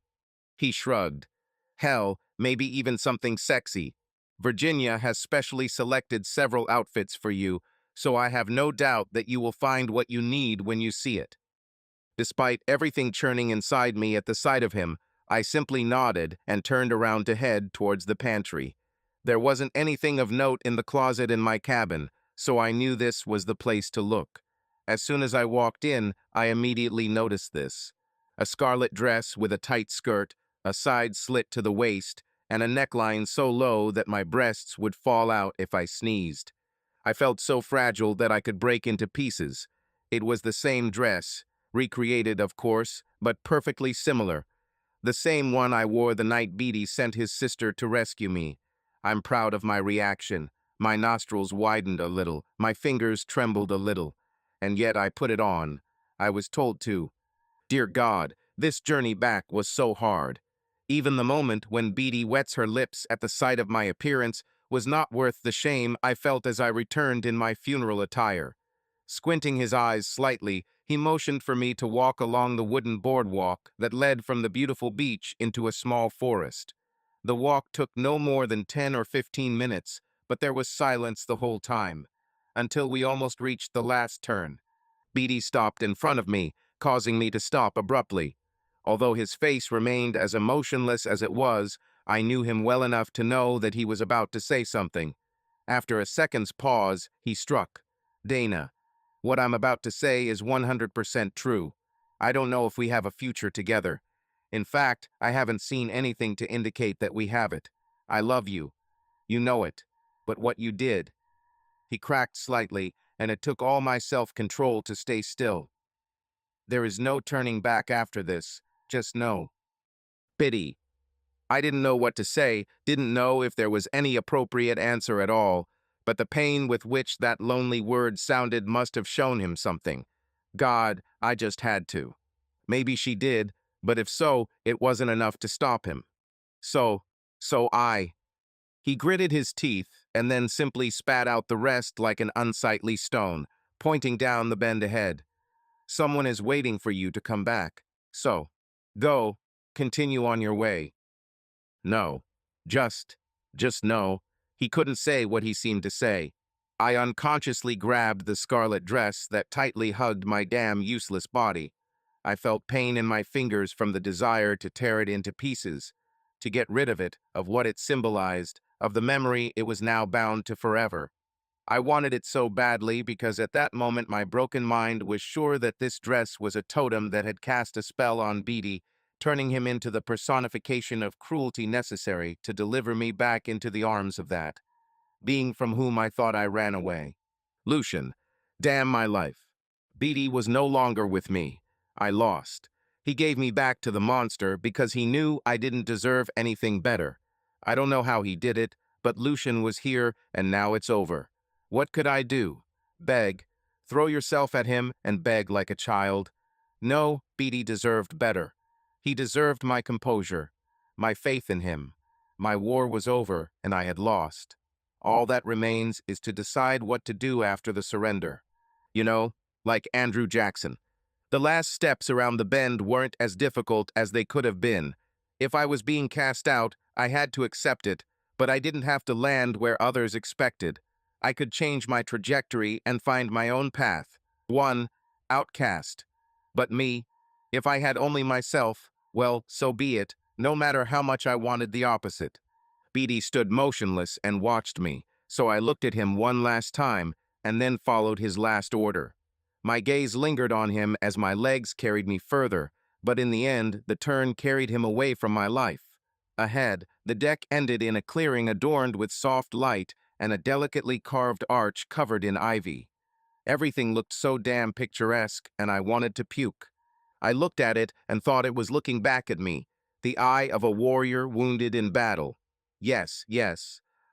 He shrugged. "Hell, maybe even something sexy. Virginia has specially selected several outfits for you, so I have no doubt that you will find what you need when you see it." Despite everything churning inside me at the sight of him, I simply nodded and turned around to head towards the pantry. There wasn't anything of note in the closet in my cabin, so I knew this was the place to look. As soon as I walked in, I immediately noticed this. A scarlet dress with a tight skirt, a side slit to the waist, and a neckline so low that my breasts would fall out if I sneezed. I felt so fragile that I could break into pieces. It was the same dress, recreated, of course, but perfectly similar. The same one I wore the night Beatty sent his sister to rescue me. I'm proud of my reaction. My nostrils widened a little, my fingers trembled a little. And yet I put it on. I was told to. Dear God, this journey back was so hard. Even the moment when Beatty wets her lips at the sight of my appearance was not worth the shame I felt as I returned in my funeral attire. Squinting his eyes slightly, he motioned for me to walk along the wooden boardwalk that led from the beautiful beach into a small forest. The walk took no more than 10 or 15 minutes, but there was silence the whole time, until we almost reached the last turn. Beatty stopped in front of me, causing me to stop abruptly. Although his face remained as emotionless as it was, I knew him well enough to know that he was about to say something. After a second's pause, he struck. Dana, what I'm about to say is 100% true. I don't know if we have a future together. In fact, I haven't seen anything to indicate that we have it. I love you. You know it. But what you did. He cracked slightly, and it took all my self-control to stay still. There is no turning back after this. Just no. Biddy. I didn't know what to say, didn't know if there was any appropriate answer at all, but the pain with which that lonely word sounded must have shown him something. God, I just had to. Maybe she did, but if so, it wasn't enough to stop him. So I. He gritted his teeth and then simply spat out the rest like an unsightly stone, pointing down the bend ahead. Someone is waiting for you to come back. So, go, continue on your way. No. Just no. He couldn't say what he seemed to say. I unconsciously grabbed the scarlet dress that tightly hugged my damn useless body. I felt pain in my fingers from the desire to tear it into pieces, to get rid of it, of what it symbolized, of the memory it was now bound to forever. I wanted it so badly because at that moment my broken mind was sure that this dress was a totem that had cast a spell on Beatty, turning him into the personification of cruelty necessary to deliver me back into the arms of that being from whom I thought I ran away. Lucian, damn my life. Beatty was no longer with me. I lost. He gave me back to the monster because he knew I didn't deserve anything better. I don't know how he did it, but Lucian was here and now it's over. What could I do? Beg. Throw yourself at him and beg like a child. No, Beatty deserved better. He deserved my composure, my faith in him. My war was over and I had lost. All that remains is to decide what to do after the surrender. You know, like Andrew Jackson. The last steps around the bend weren't as difficult as they could have been. If I was being cast out, I had to accept it, but I didn't have to land where others expected. I could change my trajectory and find my own path. One, outcast. But me, if I had only myself, well, so be it, no matter how much I wanted the opposite. Beatty stood motionless and watched me, so I looked at him one last time and then followed his last order. My gaze lingered on him as my legs carried me further, but in the end, the turn carried him away from my life. Ahead, the deck ended in a clearing adorned with soft light and a delicately carved arch covered in ivy. Everything looked so damn picturesque, and I wanted to puke. I looked at it and thought it was looking back at me, the eye of a warrior wounded in battle. Yes,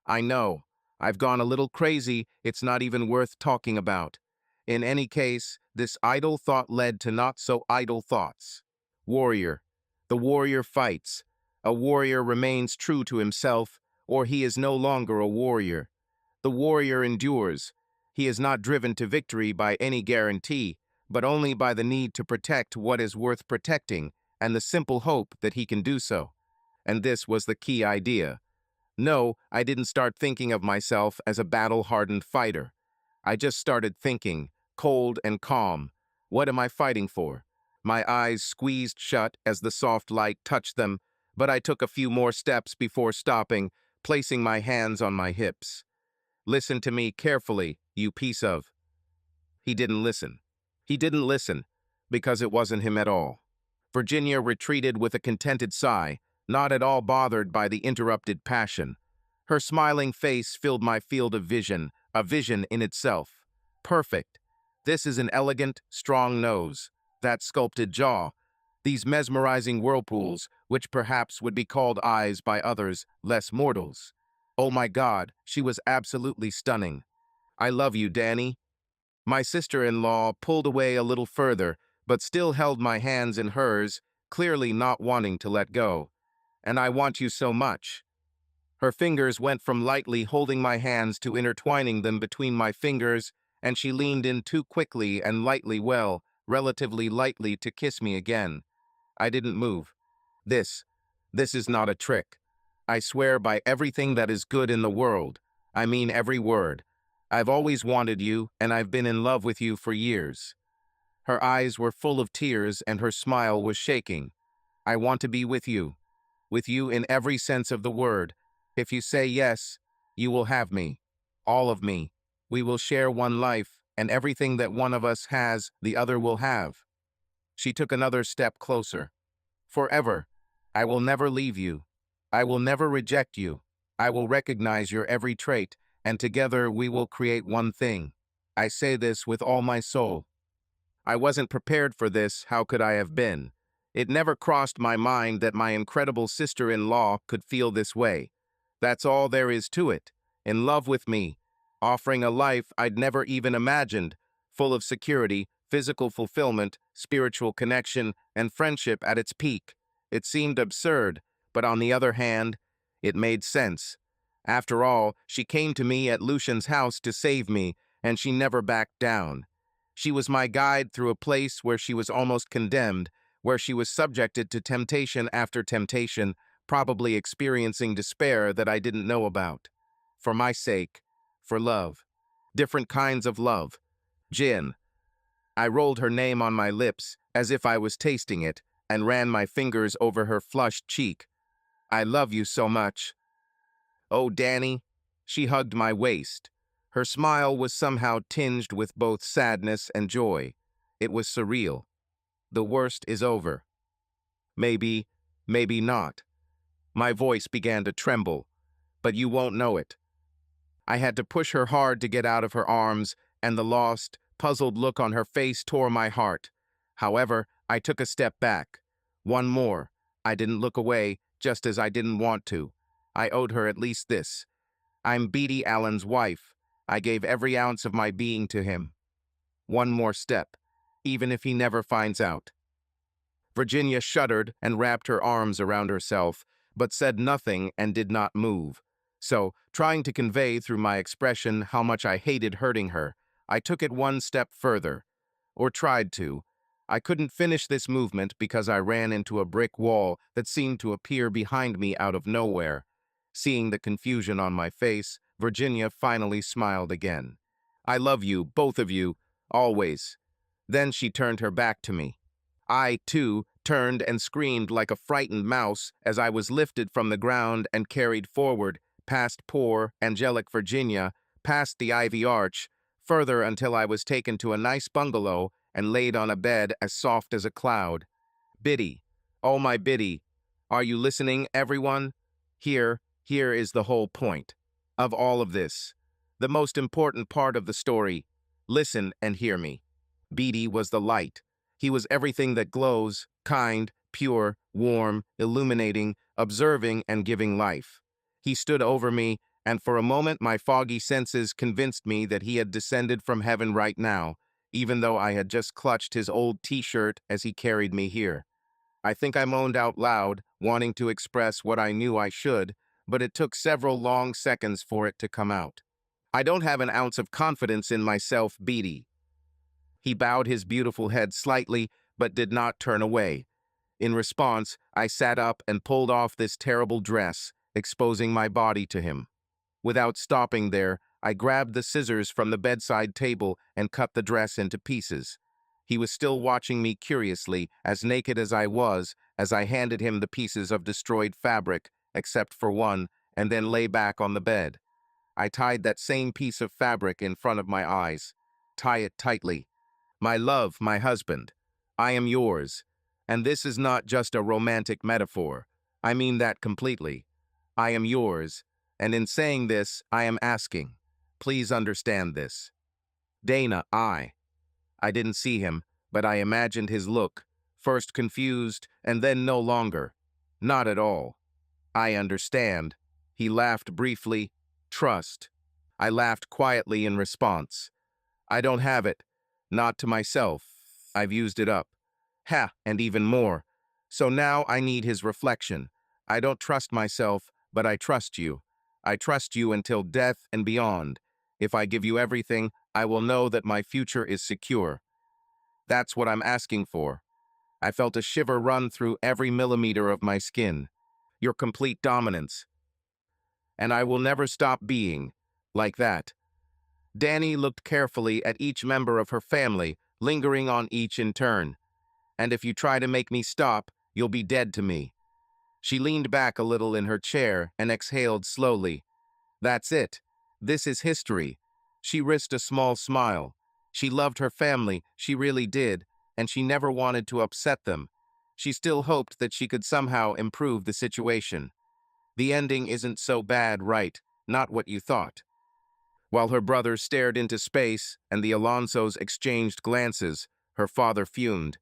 I know. I've gone a little crazy, it's not even worth talking about. In any case, this idle thought led to not so idle thoughts. Warrior. The warrior fights. A warrior remains true to himself, or he is no longer a warrior. The warrior endures. He is not driven to victory by any guarantee, but only by the need to protect what is worth protecting and the simple hope that he can do so. And this was the key idea. No, I didn't start thinking of myself as a battle-hardened fighter. I just started thinking, cold and calm. What am I fighting for? My eyes squeezed shut as the soft light touched them, but I took a few more steps before stopping, placing my hands on my hips. Listen to me carefully, you piece of... He didn't listen. He didn't listen, because it wasn't him at all. Virginia retreated with a contented sigh, not at all bothered by the interrupted passion. Her smiling face filled my field of vision, a vision in itself. Perfect. This is an elegant, strong nose, that sculpted jaw, these mesmerizing whirlpools, which perhaps would be called eyes by others, less mortals. Oh my God, she was absolutely stunning. I love you, Danny. My sister-in-law pulled away a little further, but still held my hands in hers, clearly not wanting to let go. And I want you so much. Her fingers went from lightly holding my hands to intertwining them between my fingers, and she leaned in too quickly and lightly relatively lightly to kiss me again. I didn't move. This, this is not a trick. I swear by everything that is good in the world. I mean every word. I've always wanted you, and I've been in love with you for years. Her eyes were full of tears, and her smile was shaking. I want to be with you in every sense of the word. If you say yes, you will have me, all of me. We will share one life, and everything that one of us has, the other will have. She took another step closer. Forever. I will never leave you. I will never reject you. I will recognize your every trait, and together we will create one thing. I say this with all my soul. I wasn't prepared for this, how could I have been? It never crossed my mind that my incredible sister-in-law could feel this way. That's all there is to it. In love with me, offering a life I'd never even imagined, full of security, physical fulfillment, spiritual connection, and friendship at its peak. It seemed absurd, but on the other hand, it made sense. After all, she came to me at Lucian's house to save me, and she never backed down. She was my guide through a place where she was almost condemned, where she was subjected to temptation after temptation, probably experiencing despair that I didn't know about. For my sake, for love. Different kinds of love. Jin. I rolled her name on my lips, as if I was tasting it, and ran my fingers over her flushed cheek. I love you so much. Oh, Danny. She hugged my waist. Her smile was somehow tinged with both sadness and joy. It was surreal. The worst is over. Maybe, maybe not. My voice began to tremble, but you won't know it. I had to push her hard to get out of her arms, and the lost, puzzled look on her face tore my heart. However, I took a step back. One more. I didn't look away, just as I didn't want to. I owed her at least this. I'm Beatty Allen's wife. I gave every ounce of my being to him. One more step, even if he never finds out. Virginia shuddered and wrapped her arms around herself, but said nothing and did not move. So, trying to convey through my expression how much I hated hurting her, I took it one step further. Or tried to. I couldn't finish this movement because I ran into a brick wall that seemed to appear behind me out of nowhere. Seeing the confusion on my face, Virginia finally smiled again. I love you, both of you, always. Then she turned her back to me. I, too, turned and screamed like a frightened mouse as I was lifted from the ground and carried forward, past poor, angelic Virginia, past the ivy arch, further until I was taken to a nice bungalow and laid on a bed as soft as a cloud. Biddy, oh my Biddy, are you listening, everyone? Here is the whole point of all of this. The most important part of the story. Listen and hear me. Beatty was the light. He was everything that glows, kind, pure, warm, illuminating, observing, and giving life. He stood over me, and for a moment my foggy senses convinced me that he had descended from heaven right now, even though I had just clutched his old t-shirt as he carried me here. I think I moaned out loud, wanting to express what I knew I should, but it took several long seconds for it to come out. I don't have an ounce of confidence in myself, Beatty. He bowed his beautiful head slightly, but did not turn away. In response, I sat up and pulled off this terrible dress, exposing my body to him. Without stopping there, I grabbed the scissors from the bedside table and cut the dress into pieces. He was still watching me curiously, as naked as I handed him the pieces of destroyed fabric, except for one, and then lay back on the bed. I tied that same piece of fabric in front of my eyes. Tie it tightly. My love, my husband, I am yours. And this is not just a romantic metaphor. I mean that completely. I am yours, and in saying this, I am asking. Please understand this. Dana, I didn't see him, but I imagined his look, first confused and then no longer. Not at all. I understand. He laughed briefly. Trust. I laughed quietly in response. I don't have it. Not to myself. I've used it up. Ha, and even more. So now I need his reflection. I don't trust myself, but I trust you. I trust you until death and beyond. If I give you everything, I will know that my future is secure. That's what I'm asking for. I felt a shiver run through every millimeter of my skin. Your complete dominance. And I will never stop being like that. Danny looked carefully at each member of her family, lingering on each in turn. And if you try to make me stop, you'll be dead to me. She leaned back a little in her chair and exhaled slowly. That's it. This is history. She risked a small smile. She loved her family, she really did, and she never wanted to upset them. She still hoped that she could somehow improve the situation. The ending isn't so bad, right? Not what you thought. While her brothers stared into space and the Alonsos exchanged glances, her father fumed.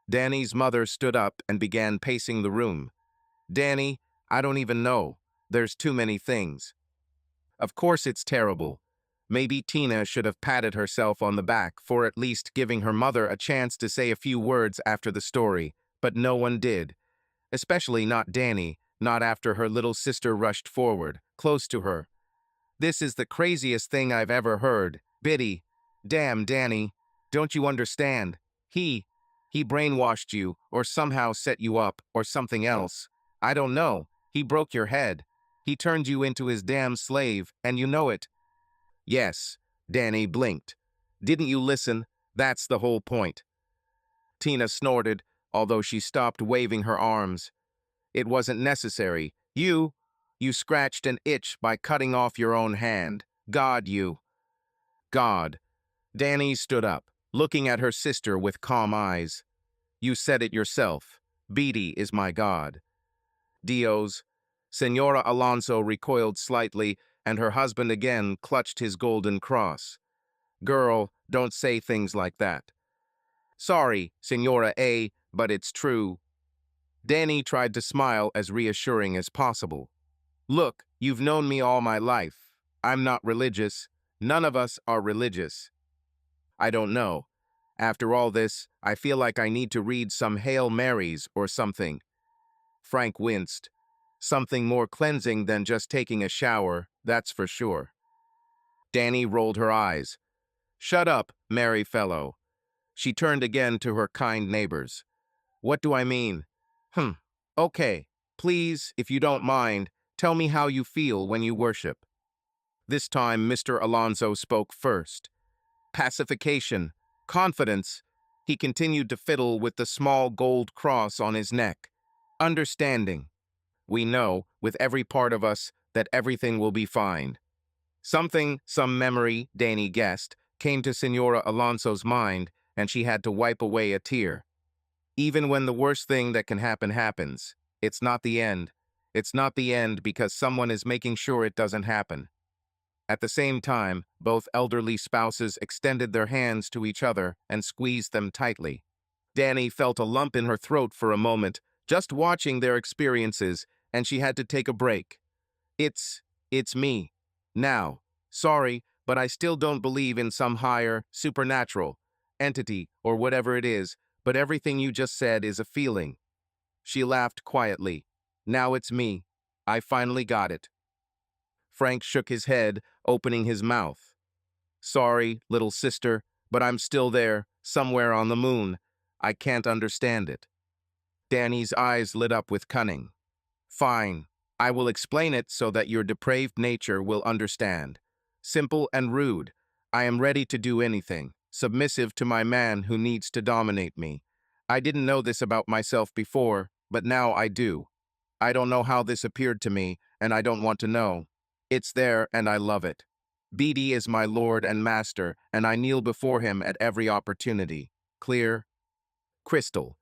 Danny's mother stood up and began pacing the room. Danny, I don't even know. There's too many things. Of course it's terrible. Maybe Tina should have patted herself on the back for at least giving her mother a chance to say a few words after the story, but no one did. Especially not Danny, not after her little sister rushed forward, close to her. This is the craziest thing I've ever heard. Biddy. Damn, Danny. Don't you understand? He brainwashed you, or somehow set you up, or something else. I don't know. He broke your head. He turned you into his damn slave, and you know it. Yes, Danny blinked. Didn't you listen? That's the whole point. Tina snorted, although she stopped waving her arms. It wasn't necessary. You scratched an itch by cutting off your own hand. God. Danny stood up, looking at her sister with calm eyes. You said it yourself. Beatty is my God. Dios. Senora Alonso recoiled slightly, and her husband again clutched his golden cross. Girl, don't say things like that. Sorry, Senora A, but it's true. Danny tried to smile as reassuring as possible. Look, you've known me all my life. I'm not religious. None of us are religious. I don't know. After all this, I feel like I need to read some Hail Marys or something. Frank winced. Something more cleansing than just taking a shower, that's for sure. Danny rolled her eyes. Shut up, merry fellow. She turned again to her kind neighbors. What do I mean? Okay. Please, if you don't mind, tell me how you feel when you worship. This time, Mr. Alonso spoke first. Pacification, confidence. He continued to fiddle with the small gold cross on his neck. Understanding. We know, with every part of us, that everything will be fine. Some memory, Danny guessed, came to Senora Alonso's mind, and she had to wipe away a tear. Even when the worst thing that can happen happens, it's not the end. It's not the end because someone is making sure it doesn't happen. At the same time, both elderly spouses extended their hands to each other and squeezed them tightly. Danny felt a lump in her throat for a moment, just watching their experiences, and she had to take a break. It's me. Now. Sorry, but I still don't believe in some higher, supernatural entity or whatever it is, but everything you just said is a feeling. She laughed quietly. Now it's me. I finally got it. Frank shook his head, opening his mouth. Sorry, little sister, but I'm still there, somewhere on the moon. I can't understand it. Danny's eyes lit up with cunning. Fine. I will explain it so that your depraved nature will understand. Simple and rude. I am ready to do anything, submissive to my man who needs to dominate me. I didn't know this about myself before, but now I do. I don't know how this appeared to me, and I don't want to know. It's there, and I love it. Beatty is my lord and master, and I kneel before him at every opportunity. Clear? Crystal.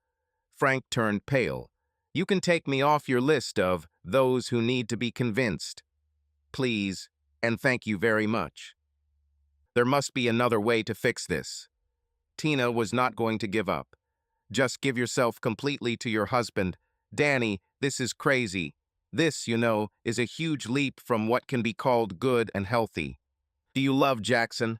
Frank turned pale. You can take me off your list of those who need to be convinced. Please, and thank you very much. There must be another way to fix this. Tina was not going to give up. Just give yourself completely to your husband. Danny, this is crazy. This, is a huge leap from what can be called good and healthy. Do you love Jackson?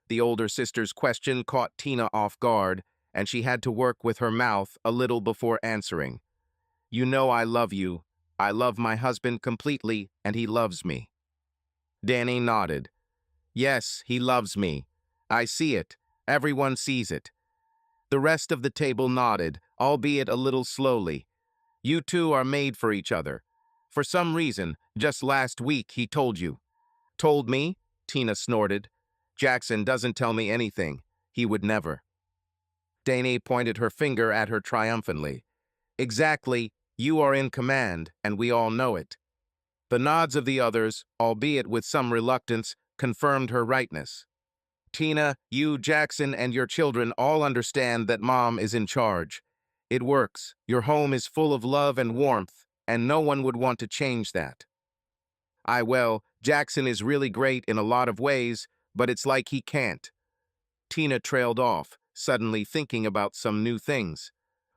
The older sister's question caught Tina off guard, and she had to work with her mouth a little before answering. You know I love you. I love my husband completely, and he loves me. Danny nodded. Yes, he loves me. I see it. Everyone sees it. The rest of the table nodded, albeit a little slowly. You two are made for each other. For some reason, just last week he told you. Told me? Tina snorted. Jackson doesn't tell me anything. He would never. Danny pointed her finger at her triumphantly. Exactly, you are in command, and we all know it. The nods of the others, albeit with some reluctance, confirmed her rightness. Tina, you, Jackson, and your children all understand that Mom is in charge. It works. Your home is full of love and warmth, and no one would want to change that. Jackson is really great in a lot of ways, but it's like he can't. Tina trailed off, suddenly thinking about some new things.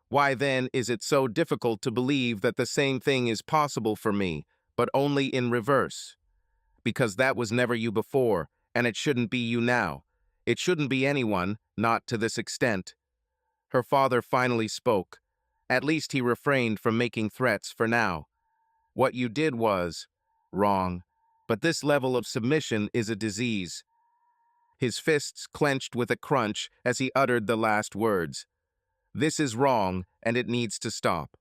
Why then is it so difficult to believe that the same thing is possible for me, but only in reverse? Because that was never you before, and it shouldn't be you now. It shouldn't be anyone, not to this extent. Her father finally spoke. At least he refrained from making threats for now. What you did was wrong, but this level of submission is a disease. His fists clenched with a crunch as he uttered the last words. This is wrong, and it needs to stop.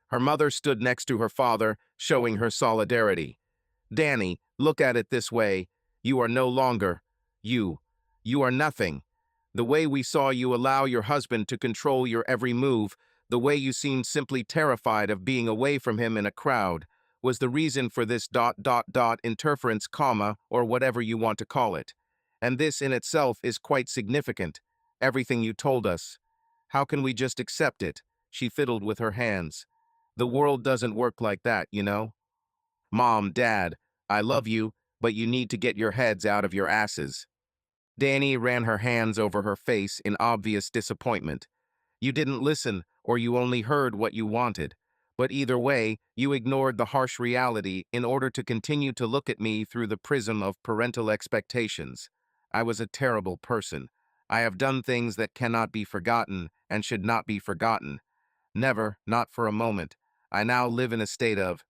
Her mother stood next to her father, showing her solidarity. Danny, look at it this way. You are no longer you. You are nothing. The way we saw you allow your husband to control your every move, the way you seemed simply terrified of being away from him in a crowd, was the reason for this ... interference, or whatever you want to call it. And this in itself is quite significant. Everything you told us. How can we just accept it? She fiddled with her hands. The world doesn't work like that, you know? Mom, Dad, I love you, but you need to get your heads out of your asses. Danny ran her hands over her face in obvious disappointment. You didn't listen, or you only heard what you wanted. But either way, you ignored the harsh reality in order to continue to look at me through the prism of parental expectations. I was a terrible person. I have done things that cannot be forgotten and should not be forgotten. Never, not for a moment. I now live in a state of,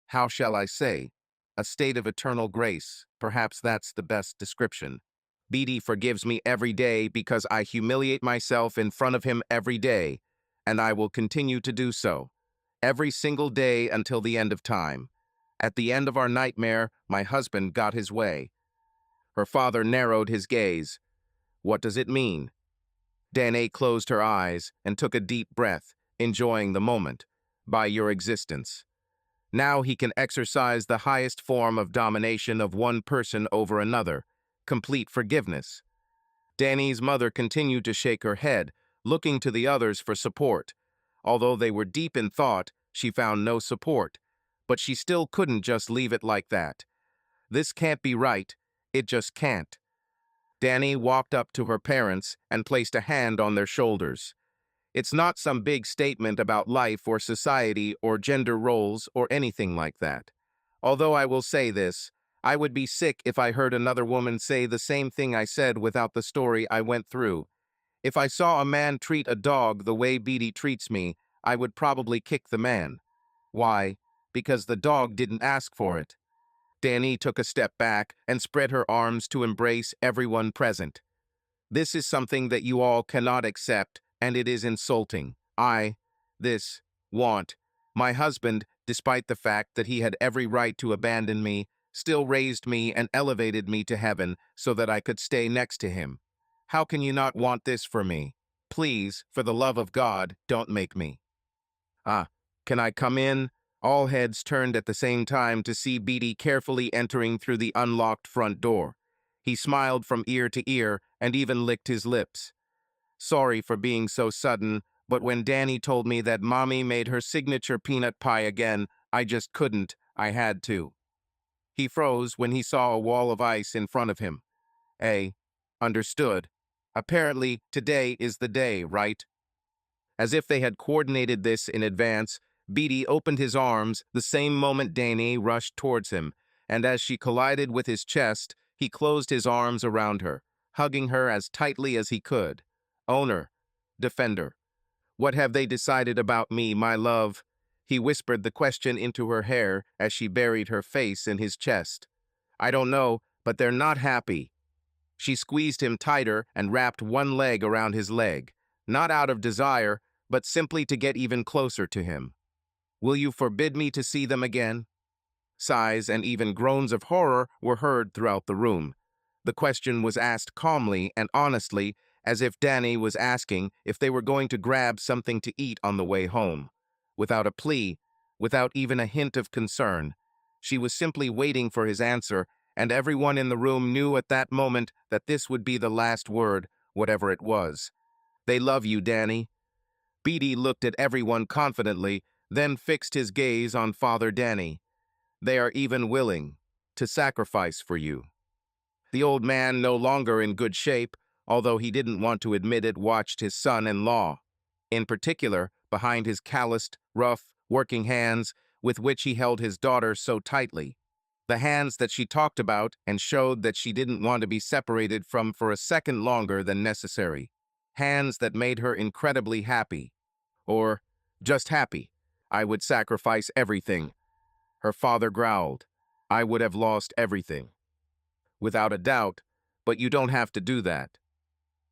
how shall I say, a state of eternal grace. Perhaps that's the best description. BD forgives me every day because I humiliate myself in front of him every day, and I will continue to do so, every single day until the end of time. At the end of our nightmare, my husband got his way. Her father narrowed his gaze. What does it mean? Danae closed her eyes and took a deep breath, enjoying the moment. By your existence. Now he can exercise the highest form of domination of one person over another, complete forgiveness. Danny's mother continued to shake her head, looking to the others for support. Although they were deep in thought, she found no support. But she still couldn't just leave it like that. This can't be right. It just can't. Danny walked up to her parents and placed a hand on their shoulders. It's not some big statement about life or society or gender roles or anything like that. Although I will say this, I would be sick if I heard another woman say the same thing I said without the story I went through. If I saw a man treat a dog the way Beatty treats me, I would probably kick the man. Why? Because the dog didn't ask for it. Danny took a step back and spread her arms to embrace everyone present. This is something that you all cannot accept, and it is insulting. Want. My husband, despite the fact that he had every right to abandon me, still raised me and elevated me to heaven so that I could stay next to him. How can you not want this for me? Please, for the love of God, don't make me. Can I come in? All heads turned at the same time to see Beatty carefully entering through the unlocked front door. He smiled from ear to ear and even licked his lips. Sorry for being so sudden, but when Danny told me that Mommy made her signature peanut pie again, I just couldn't. I had to. He froze when he saw a wall of ice in front of him. Understood. Apparently, today is the day, right? As if they had coordinated this in advance, Beatty opened his arms the same moment Danny rushed towards him, and as she collided with his chest, he closed his arms around her, hugging her as tightly as he could. Owner, defender, what have they decided about me, my love? He whispered the question into her hair as she buried her face in his chest. I don't know, but they're not happy. She squeezed him tighter and wrapped one leg around his leg, not out of desire, but simply to get even closer to him. Will you forbid me to see them again? Sighs and even groans of horror were heard throughout the room. The question was asked calmly and honestly, as if Danny was asking if they were going to grab something to eat on the way home. Without a plea, without even a hint of concern. She was simply waiting for his answer, and everyone in the room knew at that moment that this would be the last word, whatever it was. They love you, Danny. Beatty looked at everyone confidently, then fixed his gaze on Father Danny. They are even willing to sacrifice for you. The old man, no longer in good shape, although he didn't want to admit it, watched his son-in-law. In particular, behind his calloused, rough, working hands with which he held his daughter so tightly. The hands that she talked about and showed that she didn't want to be separated from for a second longer than necessary. Hands that made her incredibly happy. Or just happy. I would sacrifice everything. Her father growled. I would have lost everything. Without a doubt, but you don't have to do that.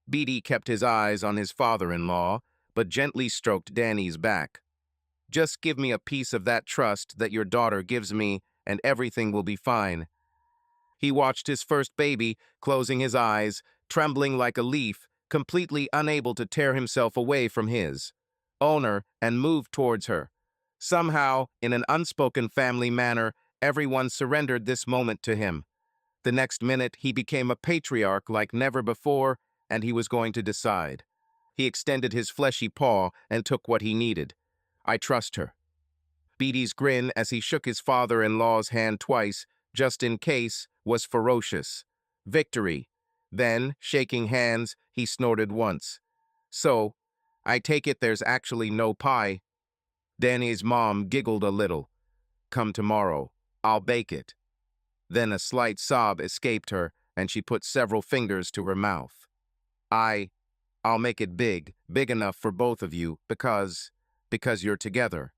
Beatty kept his eyes on his father-in-law, but gently stroked Danny's back. Just give me a piece of that trust that your daughter gives me, and everything will be fine. He watched his first baby, closing his eyes, trembling like a leaf, completely unable to tear himself away from his owner, and moved towards her. Somehow, in an unspoken family manner, everyone surrendered this moment to him. The next minute, he became a patriarch like never before, and he was going to decide. He extended his fleshy paw and took what he needed. I trust her. Beatty's grin as he shook his father-in-law's hand twice, just in case, was ferocious. Victory. Then, shaking hands, he snorted once. So, I take it there's actually no pie. Danny's mom giggled a little. Come tomorrow. I'll bake it. Then a slight sob escaped her, and she put several fingers to her mouth. I'll make it big, big enough for both of you, because you're together.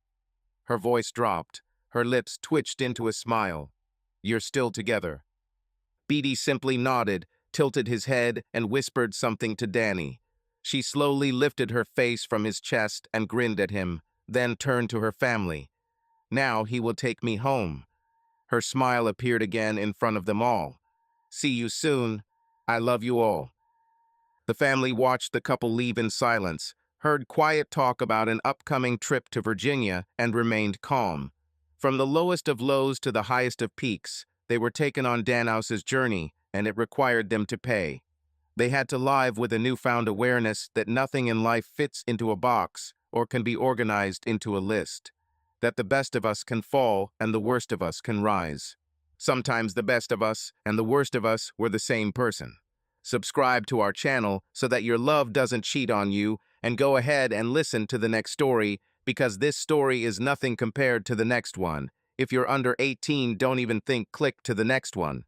Her voice dropped. Her lips twitched into a smile. You're still together. Beatty simply nodded, tilted his head, and whispered something to Danny. She slowly lifted her face from his chest and grinned at him, then turned to her family. Now he will take me home. Her smile appeared again in front of them all. See you soon. I love you all. The family watched the couple leave in silence, heard quiet talk about an upcoming trip to Virginia, and remained calm. From the lowest of lows to the highest of peaks, they were taken on Danhouse's journey, and it required them to pay. They had to live with a newfound awareness that nothing in life fits into a box or can be organized into a list. That the best of us can fall and the worst of us can rise. Sometimes the best of us and the worst of us were the same person. Subscribe to our channel so that your love doesn't cheat on you, and go ahead and listen to the next story, because this story is nothing compared to the next one. If you're under 18, don't even think click to the next one.